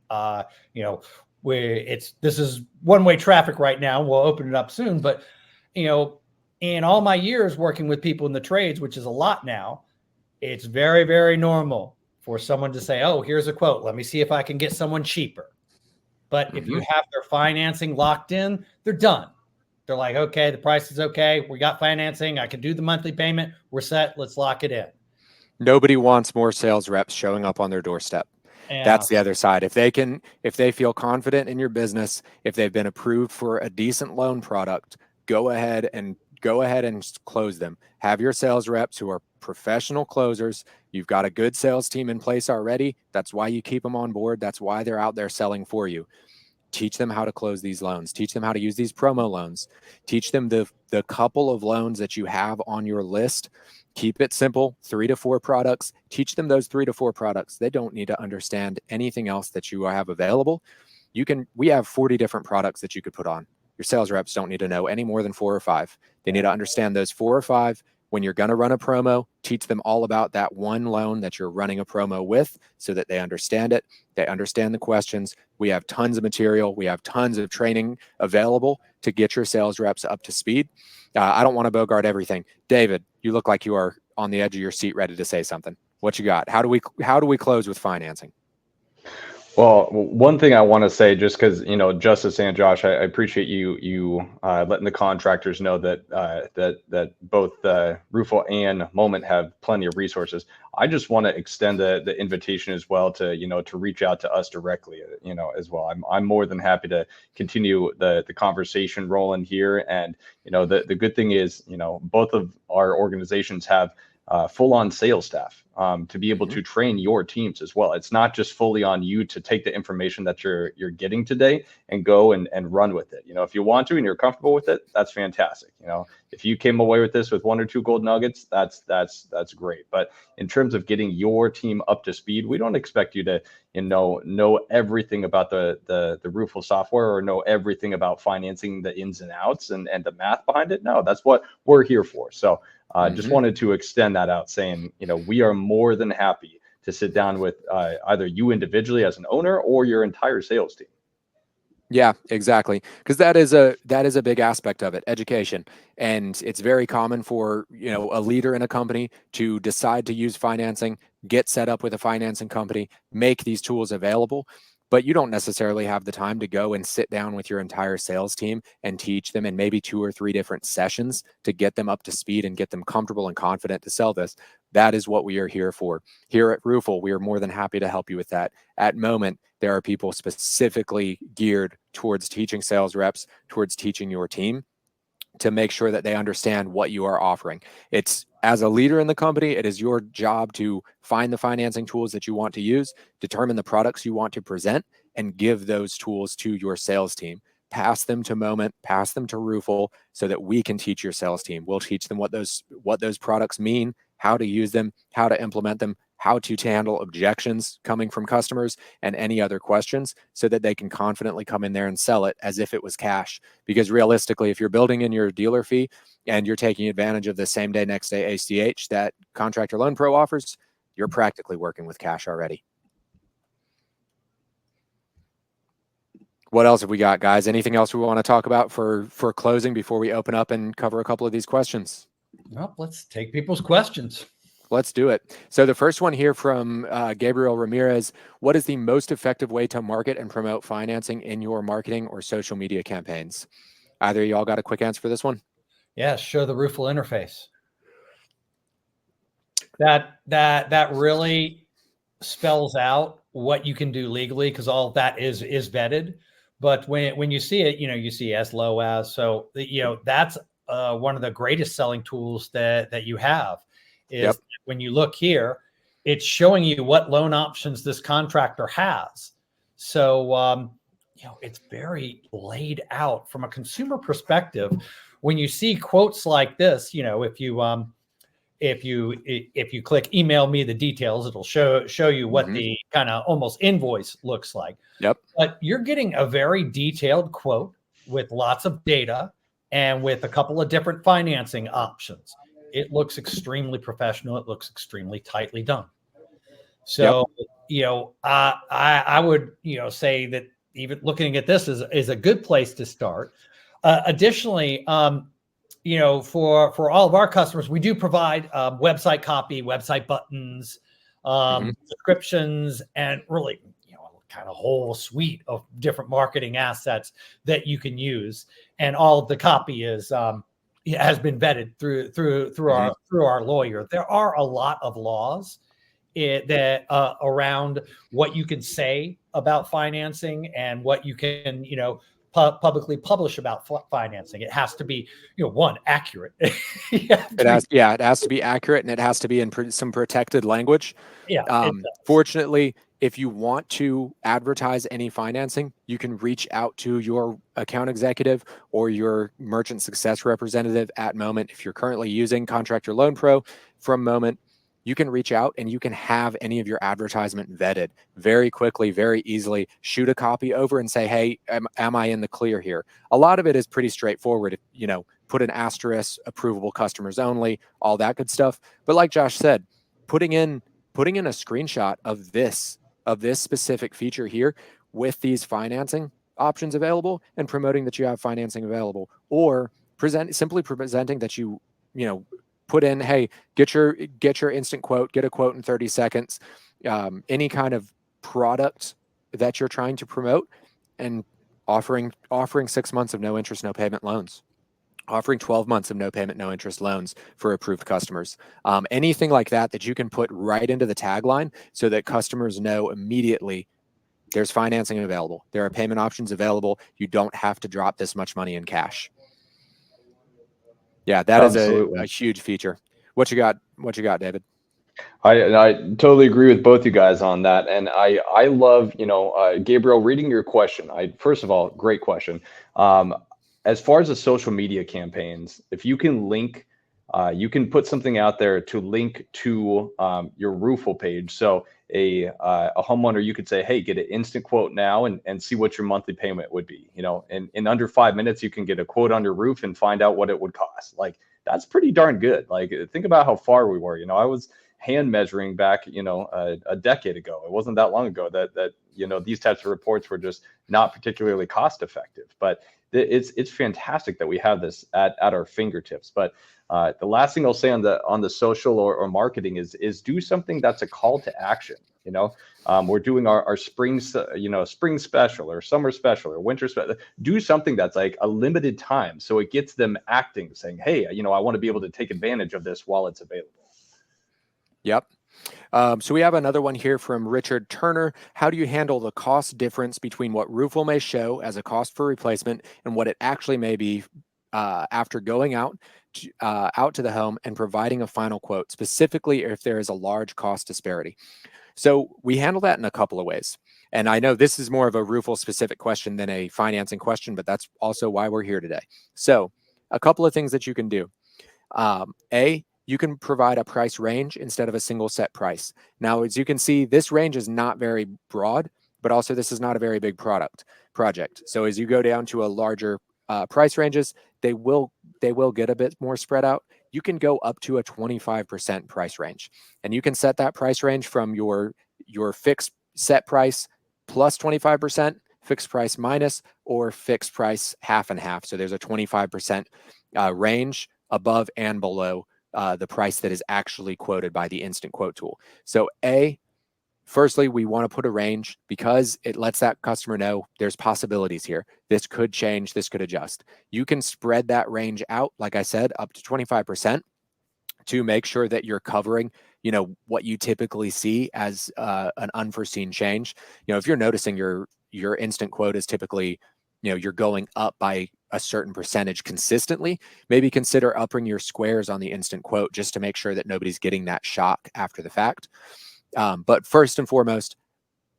This is one-way traffic right now. We'll open it up soon, but in all my years working with people in the trades, which is a lot now, it's very, very normal for someone to say, oh, here's a quote. Let me see if I can get someone cheaper. But if you have their financing locked in, they're done. They're like, okay, the price is okay. We got financing. I can do the monthly payment. We're set. Let's lock it in. Nobody wants more sales reps showing up on their doorstep. Yeah. That's the other side. If they feel confident in your business, if they've been approved for a decent loan product, go ahead and close them. Have your sales reps who are professional closers. You've got a good sales team in place already. That's why you keep them on board. That's why they're out there selling for you. Teach them how to close these loans. Teach them how to use these promo loans. Teach them the couple of loans that you have on your list. Keep it simple, 3 to 4 products. Teach them those 3 to 4 products. They don't need to understand anything else that you have available. We have 40 different products that you could put on. Your sales reps don't need to know any more than 4 or 5. They need to understand those 4 or 5. When you're going to run a promo, teach them all about that one loan that you're running a promo with so that they understand it. They understand the questions. We have tons of material. We have tons of training available to get your sales reps up to speed. I don't want to bogart everything. David, you look like you are on the edge of your seat ready to say something. What you got? How do we close with financing? Well, one thing I want to say, just because, Justice and Josh, I appreciate you letting the contractors know that that both ROOFLE and Momnt have plenty of resources. I just want to extend the invitation as well to to reach out to us directly, as well. I'm more than happy to continue the conversation rolling here. And the good thing is, both of our organizations have full-on sales staff to be able to train your teams as well. It's not just fully on you to take the information that you're getting today and go and run with it. If you want to and you're comfortable with it, that's fantastic. If you came away with this with 1 or 2 gold nuggets, that's great. But in terms of getting your team up to speed, we don't expect you to know everything about the ROOFLE software or know everything about financing, the ins and outs and the math behind it. No, that's what we're here for. So just wanted to extend that out, saying, we are more than happy to sit down with either you individually as an owner or your entire sales team. Yeah, exactly. Because that is a big aspect of it, education. And it's very common for, a leader in a company to decide to use financing, get set up with a financing company, make these tools available. But you don't necessarily have the time to go and sit down with your entire sales team and teach them in maybe 2 or 3 different sessions to get them up to speed and get them comfortable and confident to sell this. That is what we are here for. Here at ROOFLE, we are more than happy to help you with that. At Momnt, there are people specifically geared towards teaching sales reps, towards teaching your team to make sure that they understand what you are offering. It's, as a leader in the company, it is your job to find the financing tools that you want to use, determine the products you want to present, and give those tools to your sales team. Pass them to Momnt, pass them to ROOFLE, so that we can teach your sales team. We'll teach them what those products mean, how to use them, how to implement them, how to handle objections coming from customers, and any other questions, so that they can confidently come in there and sell it as if it was cash. Because realistically, if you're building in your dealer fee and you're taking advantage of the same day, next day ACH that Contractor Loan Pro offers, you're practically working with cash already. What else have we got, guys? Anything else we want to talk about for closing before we open up and cover a couple of these questions? Well, let's take people's questions. Let's do it. So the first one here from Gabriel Ramirez, what is the most effective way to market and promote financing in your marketing or social media campaigns? Either of y'all got a quick answer for this one? Yeah, show the ROOFLE interface. That really spells out what you can do legally, because all of that is vetted. But when you see it, you see as low as. So that's one of the greatest selling tools that you have is Yep. when you look here, it's showing you what loan options this contractor has. So it's very laid out from a consumer perspective. When you see quotes like this, if you click email me the details, it'll show you what the kind of almost invoice looks like. Yep. But you're getting a very detailed quote with lots of data and with a couple of different financing options. It looks extremely professional. It looks extremely tightly done. So, I would, say that even looking at this is a good place to start. Additionally, for all of our customers, we do provide website copy, website buttons, descriptions, and really, kind of whole suite of different marketing assets that you can use. And all of the copy is has been vetted through our lawyer. There are a lot of laws that around what you can say about financing and what you can, publicly publish about financing. It has to be, one, accurate. It has to be accurate, and it has to be in some protected language. Yeah. Fortunately, if you want to advertise any financing, you can reach out to your account executive or your merchant success representative at Momnt. If you're currently using Contractor Loan Pro from Momnt, you can reach out and you can have any of your advertisement vetted very quickly, very easily. Shoot a copy over and say, hey, am I in the clear here? A lot of it is pretty straightforward. Put an asterisk, approvable customers only, all that good stuff. But like Josh said, putting in a screenshot of this specific feature here with these financing options available and promoting that you have financing available, or simply presenting that you put in, hey, get your instant quote, get a quote in 30 seconds, any kind of product that you're trying to promote, and offering 6 months of no interest, no payment loans, offering 12 months of no payment, no interest loans for approved customers. Anything like that you can put right into the tagline so that customers know immediately there's financing available. There are payment options available. You don't have to drop this much money in cash. Yeah, that Absolutely. is a huge feature. What you got, David? I totally agree with both you guys on that. And I love, Gabriel, reading your question. First of all, great question. As far as the social media campaigns, if you can link, you can put something out there to link to your ROOFLE page. So a homeowner, you could say, hey, get an instant quote now and see what your monthly payment would be. In under 5 minutes, you can get a quote on your roof and find out what it would cost. Like, that's pretty darn good. Like, think about how far we were. I was hand measuring back, a decade ago. It wasn't that long ago that these types of reports were just not particularly cost effective. But it's fantastic that we have this at our fingertips. But the last thing I'll say on the social or marketing is do something that's a call to action. We're doing our spring special or summer special or winter special. Do something that's like a limited time, so it gets them acting, saying, hey, I want to be able to take advantage of this while it's available. Yep. So we have another one here from Richard Turner. How do you handle the cost difference between what ROOFLE may show as a cost for replacement and what it actually may be after going out to the home and providing a final quote, specifically if there is a large cost disparity? So we handle that in a couple of ways. And I know this is more of a ROOFLE specific question than a financing question, but that's also why we're here today. So a couple of things that you can do. You can provide a price range instead of a single set price. Now, as you can see, this range is not very broad, but also this is not a very big project. So as you go down to a larger price ranges, they will they will get a bit more spread out. You can go up to a 25% price range, and you can set that price range from your fixed set price plus 25%, fixed price minus, or fixed price half and half. So there's a 25% range above and below the price that is actually quoted by the instant quote tool. So firstly, we want to put a range because it lets that customer know there's possibilities here. This could change, this could adjust. You can spread that range out, like I said, up to 25% to make sure that you're covering, what you typically see as an unforeseen change. If you're noticing your instant quote is typically, you're going up by a certain percentage consistently, maybe consider upping your squares on the instant quote just to make sure that nobody's getting that shock after the fact. But first and foremost,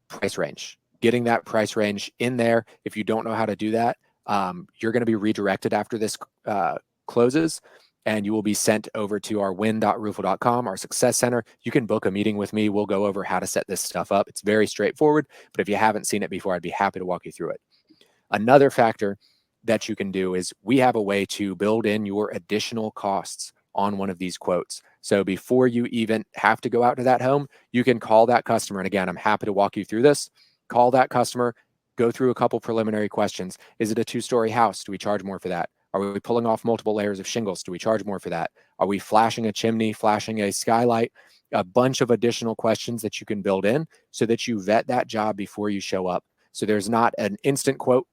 price range, getting that price range in there. If you don't know how to do that, you're going to be redirected after this closes, and you will be sent over to our win.roofle.com, our success center. You can book a meeting with me. We'll go over how to set this stuff up. It's very straightforward, but if you haven't seen it before, I'd be happy to walk you through it. Another factor that you can do is we have a way to build in your additional costs on one of these quotes. So before you even have to go out to that home, you can call that customer. And again, I'm happy to walk you through this. Call that customer, go through a couple preliminary questions. Is it a 2-story house? Do we charge more for that? Are we pulling off multiple layers of shingles? Do we charge more for that? Are we flashing a chimney, flashing a skylight? A bunch of additional questions that you can build in so that you vet that job before you show up. So there's not an instant quote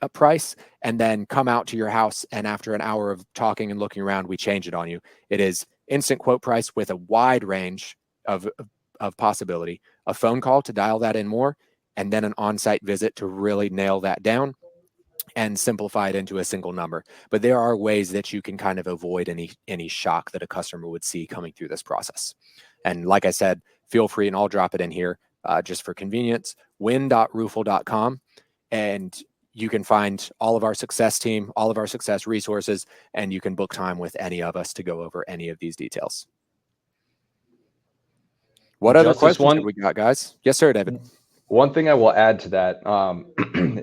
a price and then come out to your house, and after an hour of talking and looking around, we change it on you. It is instant quote price with a wide range of possibility, a phone call to dial that in more, and then an on-site visit to really nail that down and simplify it into a single number. But there are ways that you can kind of avoid any shock that a customer would see coming through this process. And like I said, feel free, and I'll drop it in here just for convenience, win.roofle.com, and you can find all of our success team, all of our success resources, and you can book time with any of us to go over any of these details. What other questions have we got, guys? Yes, sir, David. One thing I will add to that,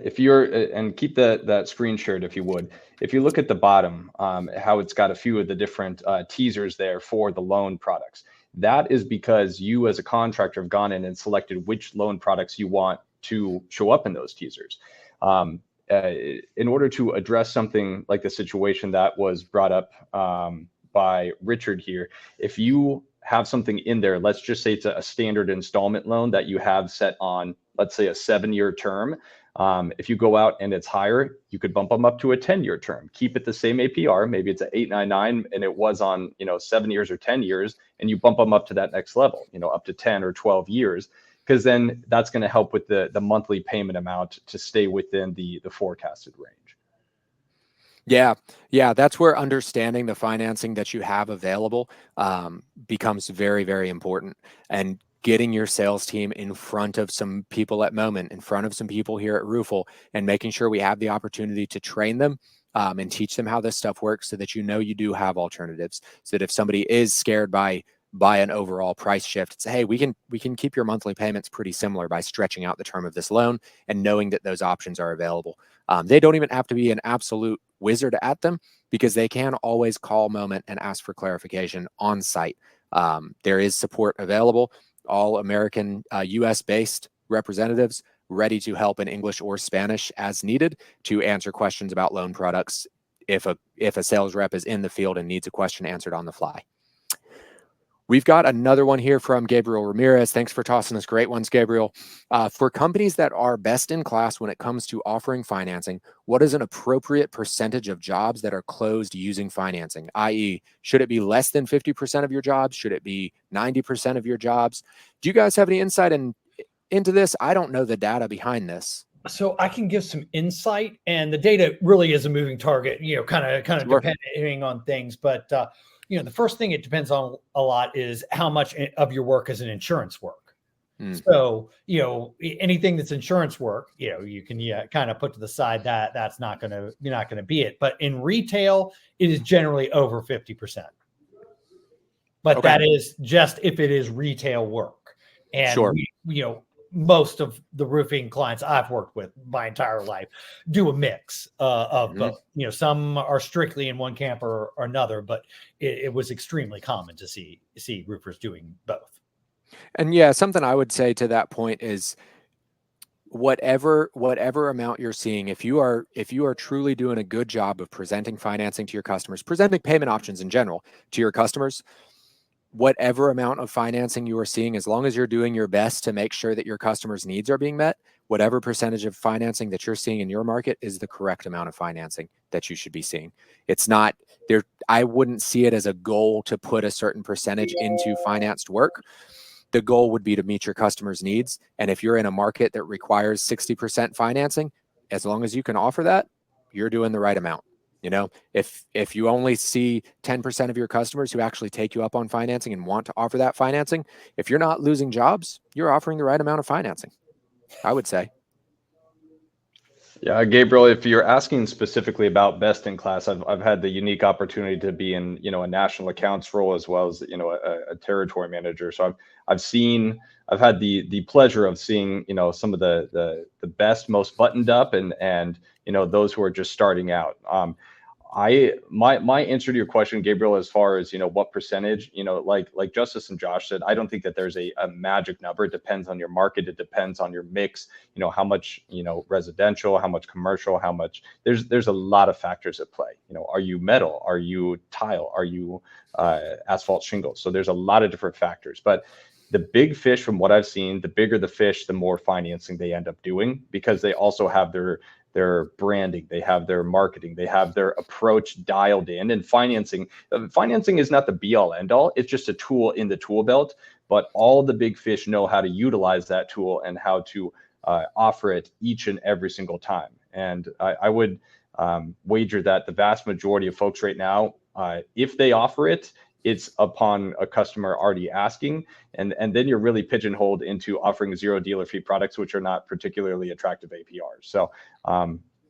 if you're, and keep that screen shared if you would, if you look at the bottom, how it's got a few of the different teasers there for the loan products, that is because you as a contractor have gone in and selected which loan products you want to show up in those teasers. In order to address something like the situation that was brought up by Richard here, if you have something in there, let's just say it's a standard installment loan that you have set on, let's say, a 7-year term. If you go out and it's higher, you could bump them up to a 10-year term, keep it the same APR. Maybe it's an 899 and it was on, 7 years or 10 years, and you bump them up to that next level, up to 10 or 12 years. Because then that's going to help with the monthly payment amount to stay within the forecasted range. Yeah, that's where understanding the financing that you have available becomes very, very important. And getting your sales team in front of some people at Momnt, in front of some people here at ROOFLE, and making sure we have the opportunity to train them and teach them how this stuff works, so that you do have alternatives. So that if somebody is scared by an overall price shift, say, hey, we can keep your monthly payments pretty similar by stretching out the term of this loan, and knowing that those options are available. They don't even have to be an absolute wizard at them, because they can always call Momnt and ask for clarification on site. There is support available, all American, US-based representatives ready to help in English or Spanish as needed to answer questions about loan products if a sales rep is in the field and needs a question answered on the fly. We've got another one here from Gabriel Ramirez. Thanks for tossing us great ones, Gabriel. For companies that are best in class when it comes to offering financing, what is an appropriate percentage of jobs that are closed using financing? I.e., should it be less than 50% of your jobs? Should it be 90% of your jobs? Do you guys have any insight into this? I don't know the data behind this. So I can give some insight, and the data really is a moving target, kind of Sure. depending on things. But the first thing it depends on a lot is how much of your work is an insurance work. So, anything that's insurance work, you can kind of put to the side that you're not going to be it. But in retail, it is generally over 50%. But okay, that is just if it is retail work. And sure, most of the roofing clients I've worked with my entire life do a mix of both. You know, some are strictly in one camp or another, but it was extremely common to see roofers doing both. And yeah, something I would say to that point is whatever amount you're seeing, if you are truly doing a good job of presenting financing to your customers, presenting payment options in general to your customers, whatever amount of financing you are seeing, as long as you're doing your best to make sure that your customers' needs are being met, whatever percentage of financing that you're seeing in your market is the correct amount of financing that you should be seeing. It's not there. I wouldn't see it as a goal to put a certain percentage into financed work. The goal would be to meet your customers' needs. And if you're in a market that requires 60% financing, as long as you can offer that, you're doing the right amount. You know, if you only see 10% of your customers who actually take you up on financing and want to offer that financing, if you're not losing jobs, you're offering the right amount of financing, I would say. Yeah, Gabriel, if you're asking specifically about best in class, I've had the unique opportunity to be in, you know, a national accounts role as well as, you know, a territory manager. So I've had the pleasure of seeing, you know, some of the best, most buttoned up and you know, those who are just starting out. My answer to your question, Gabriel, as far as, you know, what percentage, you know, like Justice and Josh said, I don't think that there's a magic number. It depends on your market. It depends on your mix, you know, how much, you know, residential, how much commercial, how much, there's a lot of factors at play. You know, are you metal? Are you tile? Are you asphalt shingles? So there's a lot of different factors, but the big fish, from what I've seen, the bigger the fish, the more financing they end up doing, because they also have their branding, they have their marketing, they have their approach dialed in. And financing is not the be all end all. It's just a tool in the tool belt. But all the big fish know how to utilize that tool and how to offer it each and every single time. And I would wager that the vast majority of folks right now, if they offer it, it's upon a customer already asking, and then you're really pigeonholed into offering zero dealer fee products, which are not particularly attractive APRs. So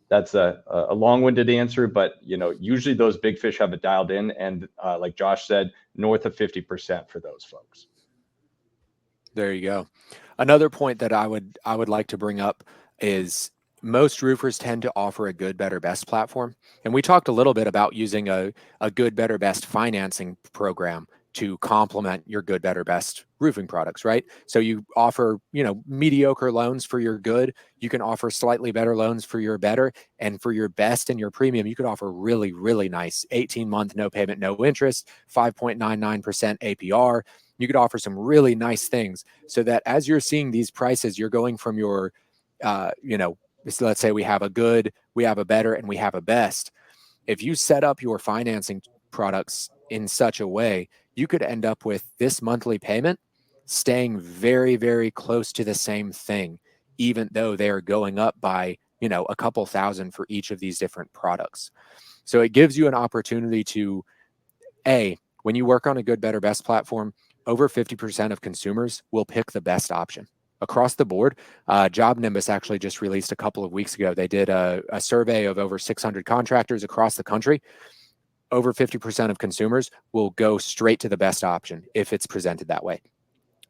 that's a long-winded answer, but you know, usually those big fish have it dialed in, and like Josh said, north of 50% for those folks. There you go. Another point that I would like to bring up is most roofers tend to offer a good, better, best platform. And we talked a little bit about using a good, better, best financing program to complement your good, better, best roofing products, right? So you offer, you know, mediocre loans for your good. You can offer slightly better loans for your better, and for your best and your premium, you could offer really, really nice 18-month, no payment, no interest, 5.99% APR. You could offer some really nice things so that as you're seeing these prices, you're going from your, you know, so let's say we have a good, we have a better, and we have a best. If you set up your financing products in such a way, you could end up with this monthly payment staying very, very close to the same thing, even though they're going up by, you know, a couple thousand for each of these different products. So it gives you an opportunity to, when you work on a good, better, best platform, over 50% of consumers will pick the best option across the board. Job Nimbus actually just released a couple of weeks ago. They did a survey of over 600 contractors across the country. Over 50% of consumers will go straight to the best option if it's presented that way.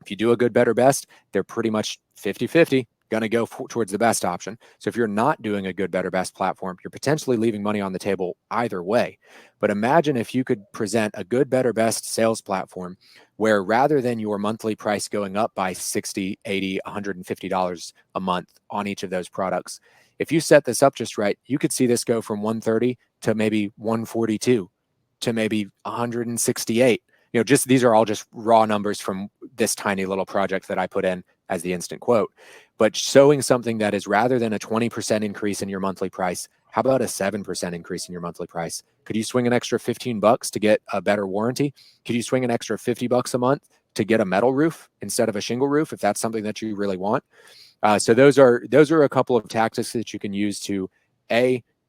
If you do a good, better, best, they're pretty much 50-50 going to go towards the best option. So if you're not doing a good, better, best platform, you're potentially leaving money on the table either way. But imagine if you could present a good, better, best sales platform where rather than your monthly price going up by $60, $80, $150 a month on each of those products, if you set this up just right, you could see this go from 130 to maybe 142 to maybe 168. You know, just these are all just raw numbers from this tiny little project that I put in as the instant quote. But showing something that is, rather than a 20% increase in your monthly price, how about a 7% increase in your monthly price? Could you swing an extra $15 to get a better warranty? Could you swing an extra $50 a month to get a metal roof instead of a shingle roof, if that's something that you really want? So those are a couple of tactics that you can use to,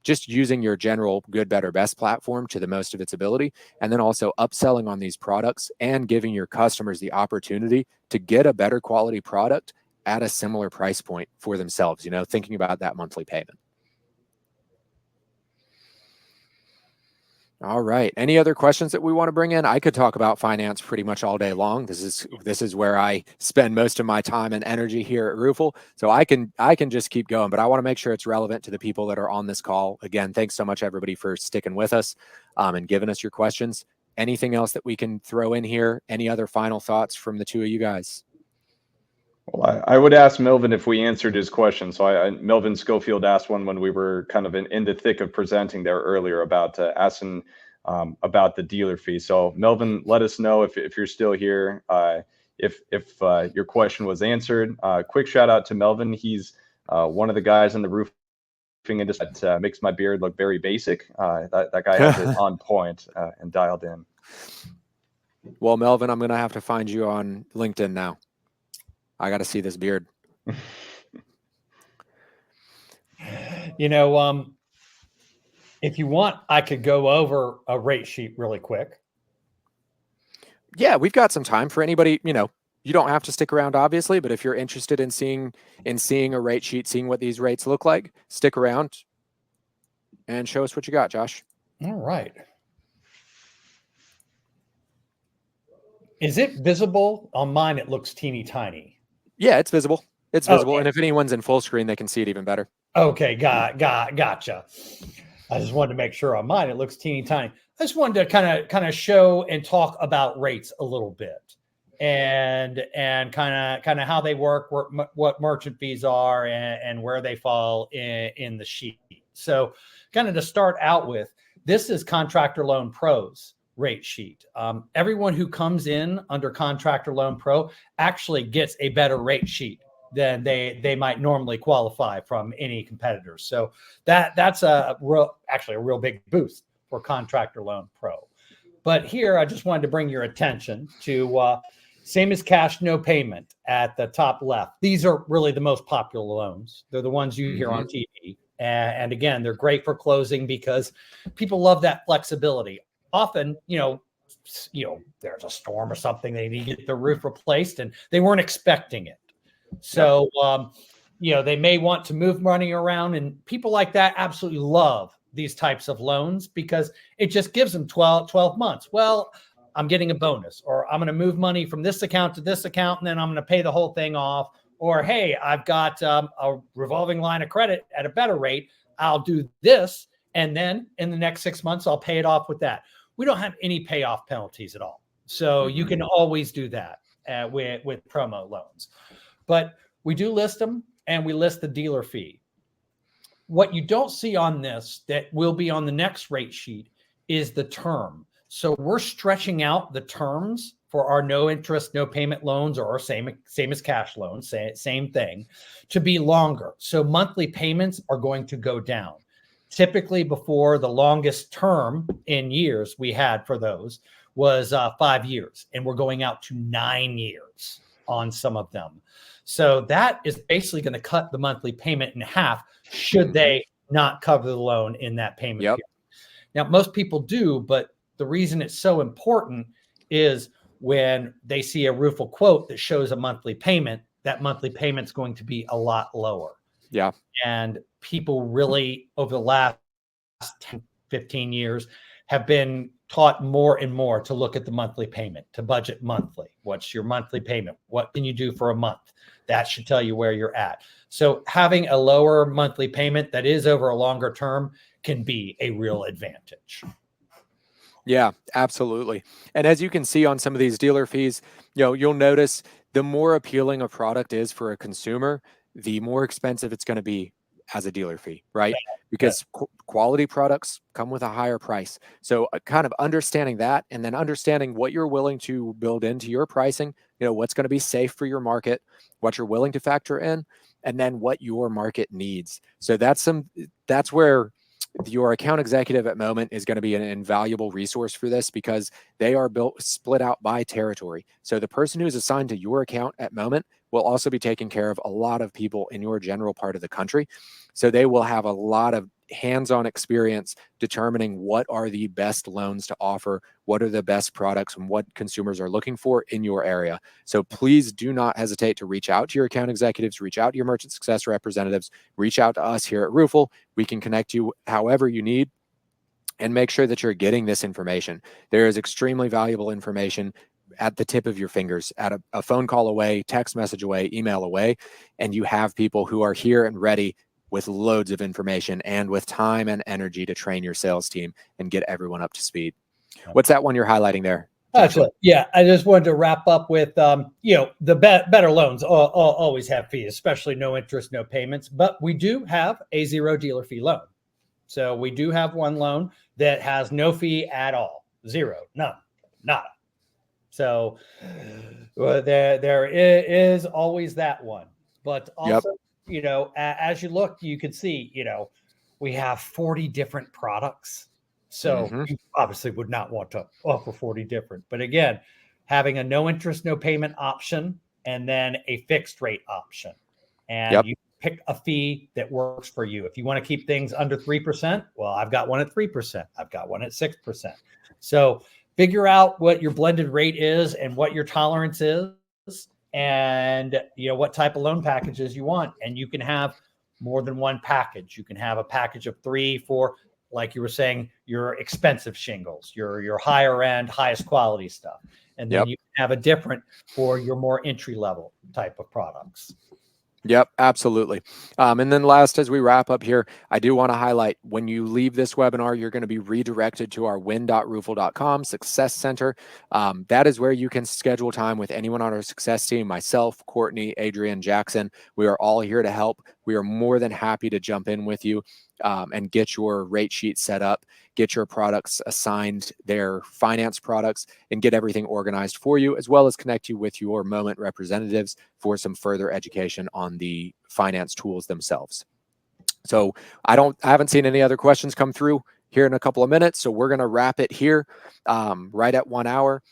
just using your general good, better, best platform to the most of its ability, and then also upselling on these products and giving your customers the opportunity to get a better quality product at a similar price point for themselves, you know, thinking about that monthly payment. All right. Any other questions that we want to bring in? I could talk about finance pretty much all day long. This is where I spend most of my time and energy here at ROOFLE. So I can just keep going, but I want to make sure it's relevant to the people that are on this call. Again, thanks so much everybody for sticking with us and giving us your questions. Anything else that we can throw in here? Any other final thoughts from the two of you guys? Well, I would ask Melvin if we answered his question. So Melvin Schofield asked one when we were kind of in the thick of presenting there earlier about asking about the dealer fee. So Melvin, let us know if you're still here, if your question was answered. Quick shout out to Melvin. He's one of the guys in the roofing industry that makes my beard look very basic. That guy has it on point and dialed in. Well, Melvin, I'm going to have to find you on LinkedIn now. I got to see this beard. You know, if you want, I could go over a rate sheet really quick. Yeah, we've got some time for anybody. You know, you don't have to stick around, obviously, but if you're interested in seeing a rate sheet, seeing what these rates look like, stick around and show us what you got, Josh. All right. Is it visible? On mine, it looks teeny tiny. Yeah, it's visible. It's visible. Okay. And if anyone's in full screen, they can see it even better. Okay, gotcha. I just wanted to make sure on mine it looks teeny tiny. I just wanted to kind of show and talk about rates a little bit, and kind of how they work, what merchant fees are, and where they fall in the sheet. So, kind of to start out with, this is Contractor Loan Pro's rate sheet. Everyone who comes in under Contractor Loan Pro actually gets a better rate sheet than they might normally qualify from any competitors. So that's actually a real big boost for Contractor Loan Pro. But here, I just wanted to bring your attention to same as cash, no payment at the top left. These are really the most popular loans. They're the ones you hear on TV. And again, they're great for closing because people love that flexibility. Often, you know, there's a storm or something, they need to get their roof replaced and they weren't expecting it. So, they may want to move money around, and people like that absolutely love these types of loans because it just gives them 12 months. Well, I'm getting a bonus, or I'm going to move money from this account to this account, and then I'm going to pay the whole thing off. Or, hey, I've got a revolving line of credit at a better rate. I'll do this. And then in the next 6 months, I'll pay it off with that. We don't have any payoff penalties at all. So you can always do that with promo loans. But we do list them, and we list the dealer fee. What you don't see on this that will be on the next rate sheet is the term. So we're stretching out the terms for our no interest, no payment loans, or same as cash loans, same thing, to be longer. So monthly payments are going to go down. Typically before, the longest term in years we had for those was 5 years, and we're going out to 9 years on some of them. So that is basically going to cut the monthly payment in half should they not cover the loan in that payment period. Now, most people do, but the reason it's so important is when they see a ROOFLE quote that shows a monthly payment, that monthly payment's going to be a lot lower. Yeah. And people really, over the last 10, 15 years, have been taught more and more to look at the monthly payment, to budget monthly. What's your monthly payment? What can you do for a month? That should tell you where you're at. So having a lower monthly payment that is over a longer term can be a real advantage. Yeah, absolutely. And as you can see on some of these dealer fees, you'll notice the more appealing a product is for a consumer, the more expensive it's going to be as a dealer fee, right? Because quality products come with a higher price. So kind of understanding that, and then understanding what you're willing to build into your pricing, what's going to be safe for your market, what you're willing to factor in, and then what your market needs. So that's where your account executive at Momnt is going to be an invaluable resource for this, because they are split out by territory. So the person who's assigned to your account at Momnt will also be taking care of a lot of people in your general part of the country. So they will have a lot of hands-on experience determining what are the best loans to offer, what are the best products, and what consumers are looking for in your area. So please do not hesitate to reach out to your account executives, reach out to your merchant success representatives, reach out to us here at ROOFLE. We can connect you however you need. and make sure that you're getting this information. There is extremely valuable information at the tip of your fingers, at a phone call away, text message away, email away, and you have people who are here and ready with loads of information and with time and energy to train your sales team and get everyone up to speed. What's that one you're highlighting there, Joshua? Actually, yeah, I just wanted to wrap up with, the better loans always have fees, especially no interest, no payments. But we do have a 0 dealer fee loan. So we do have one loan that has no fee at all, 0, none, nada. So there is always that one. But also, as you look, you can see, we have 40 different products. So you obviously would not want to offer 40 different. But again, having a no interest, no payment option, and then a fixed rate option. And you pick a fee that works for you. If you want to keep things under 3%, well, I've got one at 3%. I've got one at 6%. So figure out what your blended rate is and what your tolerance is, and what type of loan packages you want. And you can have more than one package. You can have a package of 3 for, like you were saying, your expensive shingles, your higher end, highest quality stuff. And then you can have a different for your more entry level type of products. Yep, absolutely. And then last, as we wrap up here, I do want to highlight, when you leave this webinar, you're going to be redirected to our win.roofle.com Success Center. That is where you can schedule time with anyone on our success team, myself, Courtney, Adrian, Jackson. We are all here to help. We are more than happy to jump in with you and get your rate sheet set up, get your products assigned their finance products, and get everything organized for you, as well as connect you with your Momnt representatives for some further education on the finance tools themselves. So I haven't seen any other questions come through here in a couple of minutes, so we're going to wrap it here right at 1 hour.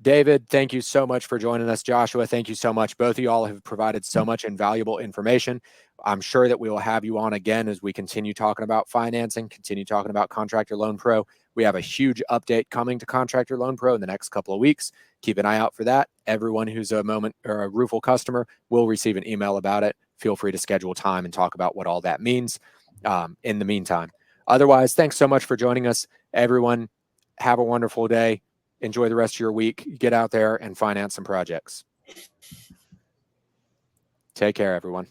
David, thank you so much for joining us. Joshua, thank you so much. Both of you all have provided so much invaluable information. I'm sure that we will have you on again as we continue talking about financing, continue talking about Contractor Loan Pro. We have a huge update coming to Contractor Loan Pro in the next couple of weeks. Keep an eye out for that. Everyone who's a Momnt or a ROOFLE customer will receive an email about it. Feel free to schedule time and talk about what all that means in the meantime. Otherwise, thanks so much for joining us. Everyone, have a wonderful day. Enjoy the rest of your week. Get out there and finance some projects. Take care, everyone.